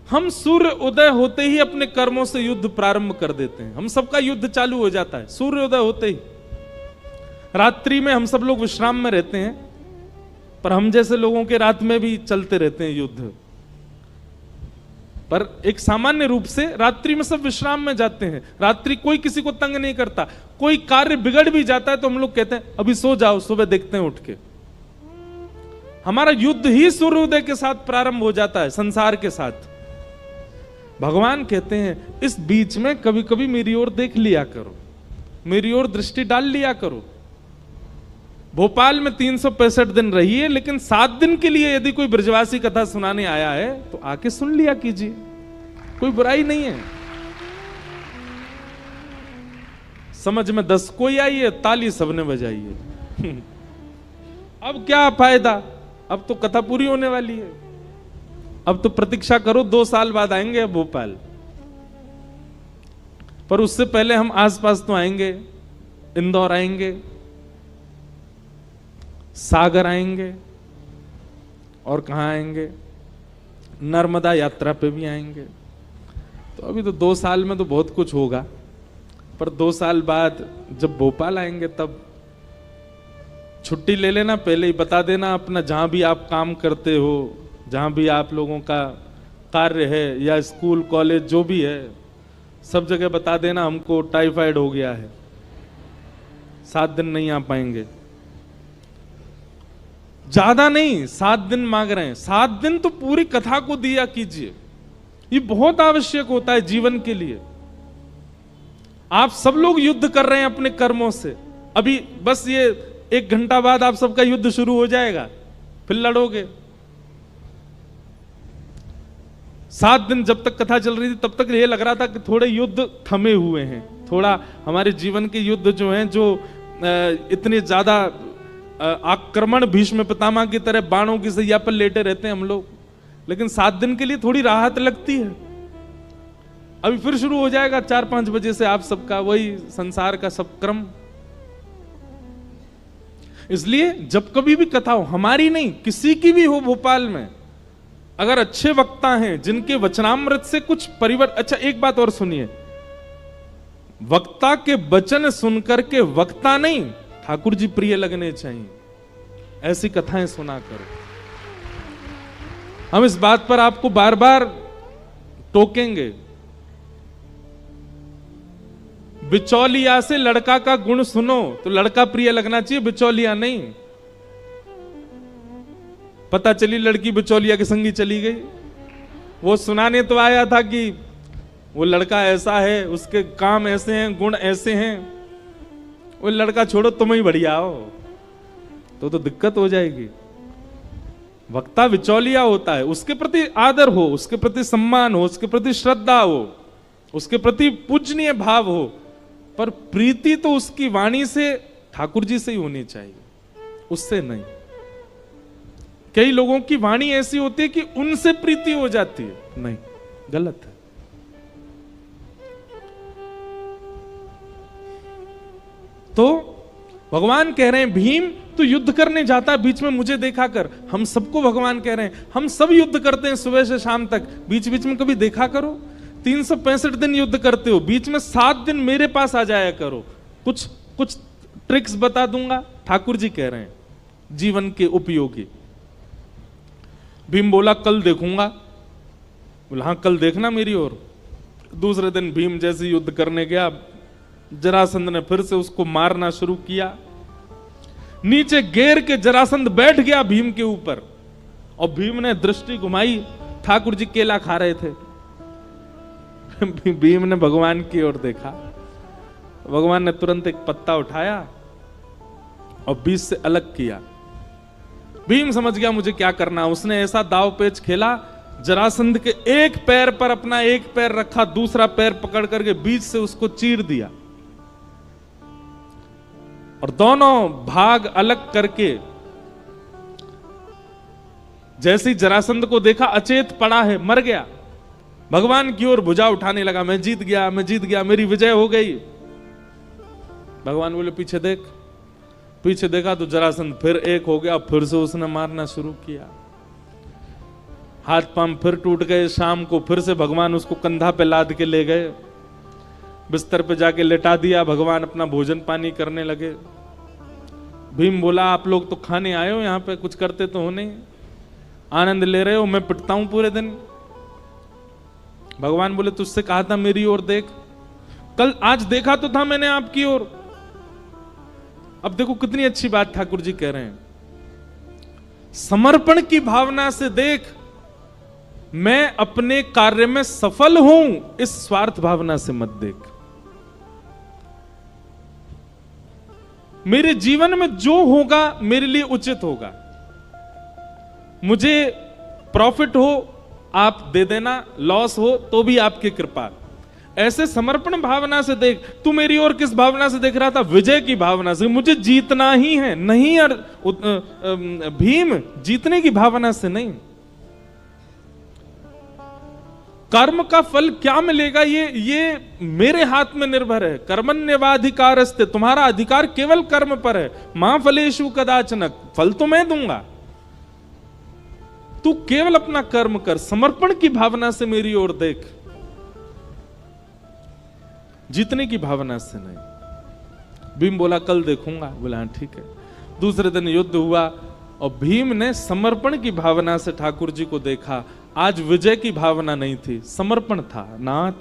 हम सूर्य उदय होते ही अपने कर्मों से युद्ध प्रारंभ कर देते हैं। हम सबका युद्ध चालू हो जाता है सूर्य उदय होते ही। रात्रि में हम सब लोग विश्राम में रहते हैं, पर हम जैसे लोगों के रात में भी चलते रहते हैं युद्ध। पर एक सामान्य रूप से रात्रि में सब विश्राम में जाते हैं। रात्रि कोई किसी को तंग नहीं करता। कोई कार्य बिगड़ भी जाता है तो हम लोग कहते हैं अभी सो जाओ, सुबह देखते हैं उठ के। हमारा युद्ध ही सूर्योदय के साथ प्रारंभ हो जाता है, संसार के साथ। भगवान कहते हैं इस बीच में कभी कभी मेरी ओर देख लिया करो, मेरी ओर दृष्टि डाल लिया करो। भोपाल में 365 दिन रहिए, लेकिन 7 दिन के लिए यदि कोई ब्रजवासी कथा सुनाने आया है तो आके सुन लिया कीजिए, कोई बुराई नहीं है। समझ में 10 कोई आई है, ताली सबने बजाई है। अब क्या फायदा, अब तो कथा पूरी होने वाली है। अब तो प्रतीक्षा करो, 2 साल बाद आएंगे भोपाल, पर उससे पहले हम आसपास तो आएंगे, इंदौर आएंगे, सागर आएंगे, और कहां आएंगे, नर्मदा यात्रा पे भी आएंगे। तो अभी तो 2 साल में तो बहुत कुछ होगा, पर 2 साल बाद जब भोपाल आएंगे तब छुट्टी ले लेना, पहले ही बता देना अपना, जहां भी आप काम करते हो, जहां भी आप लोगों का कार्य है या स्कूल कॉलेज जो भी है, सब जगह बता देना हमको टाइफाइड हो गया है, 7 दिन नहीं आ पाएंगे। ज्यादा नहीं, 7 दिन मांग रहे हैं, 7 दिन तो पूरी कथा को दिया कीजिए। ये बहुत आवश्यक होता है जीवन के लिए। आप सब लोग युद्ध कर रहे हैं अपने कर्मों से। अभी बस ये 1 घंटा बाद आप सबका युद्ध शुरू हो जाएगा, फिर लड़ोगे। 7 दिन जब तक कथा चल रही थी तब तक ये लग रहा था कि थोड़े युद्ध थमे हुए हैं, थोड़ा हमारे जीवन के युद्ध जो हैं, जो इतने ज्यादा आक्रमण भीष्म पितामह की तरह बाणों की सैया पर लेटे रहते हैं हम लोग, लेकिन 7 दिन के लिए थोड़ी राहत लगती है। अभी फिर शुरू हो जाएगा 4-5 बजे से आप सबका वही संसार का सब क्रम। इसलिए जब कभी भी कथा हो, हमारी नहीं किसी की भी हो भोपाल में, अगर अच्छे वक्ता हैं जिनके वचनामृत से कुछ परिवर्तन। अच्छा एक बात और सुनिए, वक्ता के वचन सुनकर के वक्ता नहीं ठाकुर जी प्रिय लगने चाहिए, ऐसी कथाएं सुना करो। हम इस बात पर आपको बार बार टोकेंगे। बिचौलिया से लड़का का गुण सुनो तो लड़का प्रिय लगना चाहिए, बिचौलिया नहीं। पता चली लड़की बिचौलिया के संगी चली गई, वो सुनाने तो आया था कि वो लड़का ऐसा है, उसके काम ऐसे हैं, गुण ऐसे हैं। वो लड़का छोड़ो, तुम ही बढ़िया हो, तो दिक्कत हो जाएगी। वक्ता बिचौलिया होता है, उसके प्रति आदर हो, उसके प्रति सम्मान हो, उसके प्रति श्रद्धा हो, उसके प्रति पूजनीय भाव हो, पर प्रीति तो उसकी वाणी से ठाकुर जी से ही होनी चाहिए, उससे नहीं। कई लोगों की वाणी ऐसी होती है कि उनसे प्रीति हो जाती है, नहीं, गलत है। तो भगवान कह रहे हैं भीम तू युद्ध करने जाता है, बीच में मुझे देखा कर। हम सबको भगवान कह रहे हैं, हम सब युद्ध करते हैं सुबह से शाम तक, बीच बीच में कभी देखा करो। 365 दिन युद्ध करते हो, बीच में 7 दिन मेरे पास आ जाया करो, कुछ ट्रिक्स बता दूंगा। ठाकुर जी कह रहे हैं जीवन के उपयोगी। भीम बोला कल देखूंगा। बोला हाँ कल देखना मेरी ओर। दूसरे दिन भीम जैसे युद्ध करने गया, जरासंध ने फिर से उसको मारना शुरू किया। नीचे घेर के जरासंध बैठ गया भीम के ऊपर, और भीम ने दृष्टि घुमाई, ठाकुर जी केला खा रहे थे। भीम ने भगवान की ओर देखा, भगवान ने तुरंत एक पत्ता उठाया और बीच से अलग किया। भीम समझ गया मुझे क्या करना। उसने ऐसा दाव पेच खेला, जरासंध के एक पैर पर अपना एक पैर रखा, दूसरा पैर पकड़ करके बीच से उसको चीर दिया और दोनों भाग अलग करके जैसे ही जरासंध को देखा अचेत पड़ा है, मर गया, भगवान की ओर भुजा उठाने लगा, मैं जीत गया, मैं जीत गया, मेरी विजय हो गई। भगवान बोले पीछे देख। पीछे देखा तो जरासंध फिर एक हो गया, फिर से उसने मारना शुरू किया। हाथ पांव फिर टूट गए। शाम को फिर से भगवान उसको कंधा पे लाद के ले गए, बिस्तर पे जाके लेटा दिया। भगवान अपना भोजन पानी करने लगे। भीम बोला आप लोग तो खाने आए हो, यहां पे कुछ करते तो हो नहीं, आनंद ले रहे हो, मैं पिटता हूं पूरे दिन। भगवान बोले तुझसे कहा था मेरी ओर देख, कल आज देखा तो था मैंने आपकी ओर। अब देखो कितनी अच्छी बात ठाकुर जी कह रहे हैं, समर्पण की भावना से देख, मैं अपने कार्य में सफल हूं, इस स्वार्थ भावना से मत देख। मेरे जीवन में जो होगा मेरे लिए उचित होगा, मुझे प्रॉफिट हो आप दे देना, लॉस हो तो भी आपकी कृपा। ऐसे समर्पण भावना से देख। तू मेरी ओर किस भावना से देख रहा था? विजय की भावना से, मुझे जीतना ही है। नहीं यार भीम, जीतने की भावना से नहीं। कर्म का फल क्या मिलेगा ये मेरे हाथ में निर्भर है। कर्मण्येवाधिकारस्ते, तुम्हारा अधिकार केवल कर्म पर है। मां फलेषु कदाचन, फल तो मैं दूंगा, तू केवल अपना कर्म कर। समर्पण की भावना से मेरी ओर देख, जीतने की भावना से नहीं। भीम बोला कल देखूंगा। बोला हाँ ठीक है। दूसरे दिन युद्ध हुआ और भीम ने समर्पण की भावना से ठाकुर जी को देखा। आज विजय की भावना नहीं थी, समर्पण था। नाथ,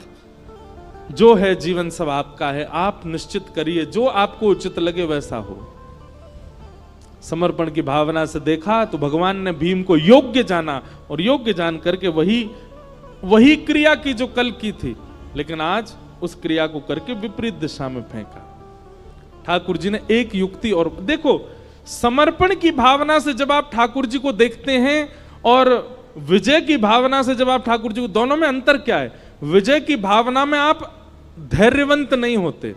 जो है जीवन सब आपका है, आप निश्चित करिए, जो आपको उचित लगे वैसा हो। समर्पण की भावना से देखा तो भगवान ने भीम को योग्य जाना और योग्य जान करके वही क्रिया की जो कल की थी, लेकिन आज उस क्रिया को करके विपरीत दिशा में फेंका। ठाकुर जी ने एक युक्ति और देखो, समर्पण की भावना से जब आप ठाकुर जी को देखते हैं और विजय की भावना से जब आप ठाकुर जी को, दोनों में अंतर क्या है? विजय की भावना में आप धैर्यवंत नहीं होते,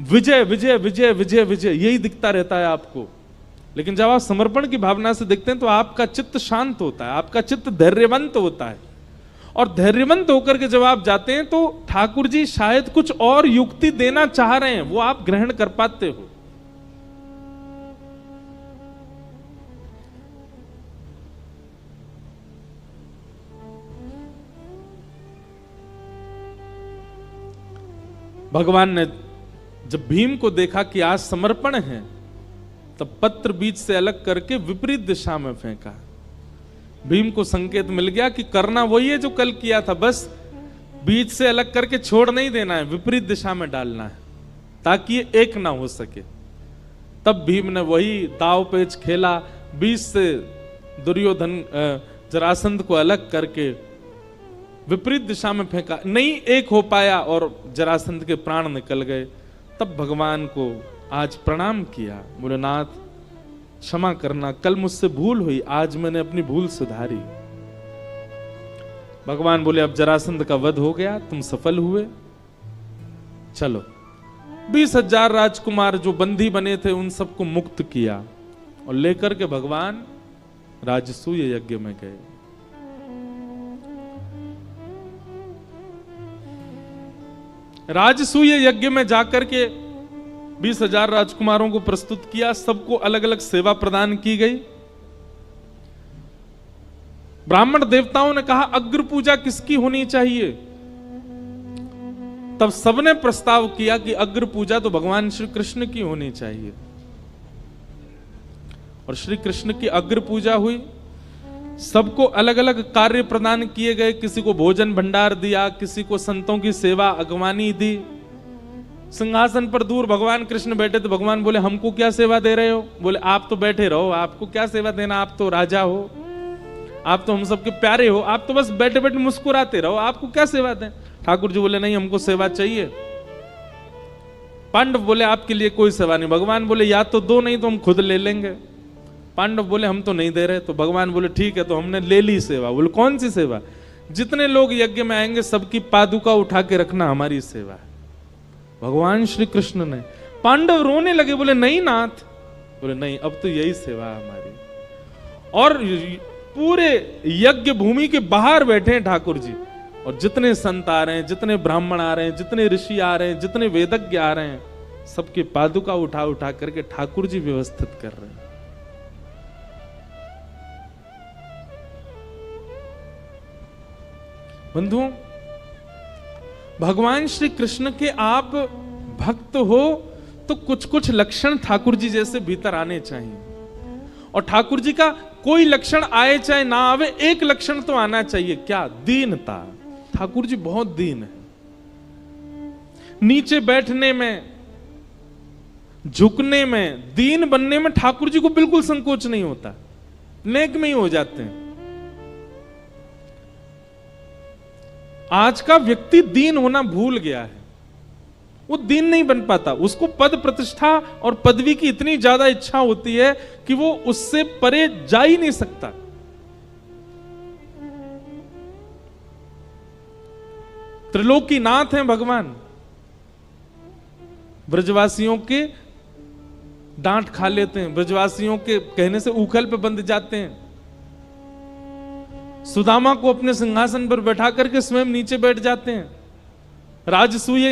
विजय विजय विजय विजय विजय यही दिखता रहता है आपको। लेकिन जब आप समर्पण की भावना से देखते हैं तो आपका चित्त शांत होता है, आपका चित्त धैर्यवंत होता है। और धैर्यवंत होकर के जब आप जाते हैं तो ठाकुर जी शायद कुछ और युक्ति देना चाह रहे हैं, वो आप ग्रहण कर पाते हो। भगवान ने जब भीम को देखा कि आज समर्पण है, तब पत्र बीच से अलग करके विपरीत दिशा में फेंका। भीम को संकेत मिल गया कि करना वही है जो कल किया था, बस बीच से अलग करके छोड़ नहीं देना है, विपरीत दिशा में डालना है ताकि ये एक ना हो सके। तब भीम ने वही दाव पेच खेला, बीच से दुर्योधन जरासंध को अलग करके विपरीत दिशा में फेंका। नहीं एक हो पाया और जरासंध के प्राण निकल गए। तब भगवान को आज प्रणाम किया, बोले नाथ क्षमा करना, कल मुझसे भूल हुई, आज मैंने अपनी भूल सुधारी। भगवान बोले अब जरासंध का वध हो गया, तुम सफल हुए, चलो। 20,000 राजकुमार जो बंदी बने थे उन सबको मुक्त किया और लेकर के भगवान राजसूय यज्ञ में गए। राजसूय यज्ञ में जाकर के 20,000 राजकुमारों को प्रस्तुत किया, सबको अलग अलग सेवा प्रदान की गई। ब्राह्मण देवताओं ने कहा अग्र पूजा किसकी होनी चाहिए? तब सबने प्रस्ताव किया कि अग्र पूजा तो भगवान श्री कृष्ण की होनी चाहिए। और श्री कृष्ण की अग्र पूजा हुई। सबको अलग अलग कार्य प्रदान किए गए, किसी को भोजन भंडार दिया, किसी को संतों की सेवा अगवानी दी। सिंहासन पर दूर भगवान कृष्ण बैठे थे। भगवान बोले हमको क्या सेवा दे रहे हो? बोले आप तो बैठे रहो, आपको क्या सेवा देना, आप तो राजा हो, आप तो हम सबके प्यारे हो, आप तो बस बैठे बैठे मुस्कुराते रहो, आपको क्या सेवा दें? ठाकुर जी बोले नहीं, हमको सेवा चाहिए। पांडव बोले आपके लिए कोई सेवा नहीं। भगवान बोले या तो दो, नहीं तो हम खुद ले लेंगे। पांडव बोले हम तो नहीं दे रहे। तो भगवान बोले ठीक है, तो हमने ले ली सेवा। बोले कौन सी सेवा? जितने लोग यज्ञ में आएंगे सबकी पादुका उठा के रखना हमारी सेवा है। भगवान श्री कृष्ण ने, पांडव रोने लगे, बोले नहीं नाथ। बोले नहीं, अब तो यही सेवा है हमारी। और पूरे यज्ञ भूमि के बाहर बैठे हैं ठाकुर जी, और जितने संत आ रहे हैं, जितने ब्राह्मण आ रहे हैं, जितने ऋषि आ रहे हैं, जितने वेदज्ञ आ रहे हैं, सबके पादुका उठा उठा करके ठाकुर जी व्यवस्थित कर रहे हैं। बंधुओं, भगवान श्री कृष्ण के आप भक्त हो तो कुछ कुछ लक्षण ठाकुर जी जैसे भीतर आने चाहिए। और ठाकुर जी का कोई लक्षण आए चाहे ना आवे, एक लक्षण तो आना चाहिए। क्या? दीनता। ठाकुर जी बहुत दीन है। नीचे बैठने में, झुकने में, दीन बनने में ठाकुर जी को बिल्कुल संकोच नहीं होता, नेक में ही हो जाते हैं। आज का व्यक्ति दीन होना भूल गया है। वो दीन नहीं बन पाता। उसको पद प्रतिष्ठा और पदवी की इतनी ज्यादा इच्छा होती है कि वो उससे परे जा ही नहीं सकता। त्रिलोकीनाथ हैं भगवान, ब्रजवासियों के डांट खा लेते हैं, ब्रजवासियों के कहने से उखल पे बंध जाते हैं। सुदामा को अपने सिंहासन पर बैठा करके स्वयं नीचे बैठ जाते हैं। राजसूय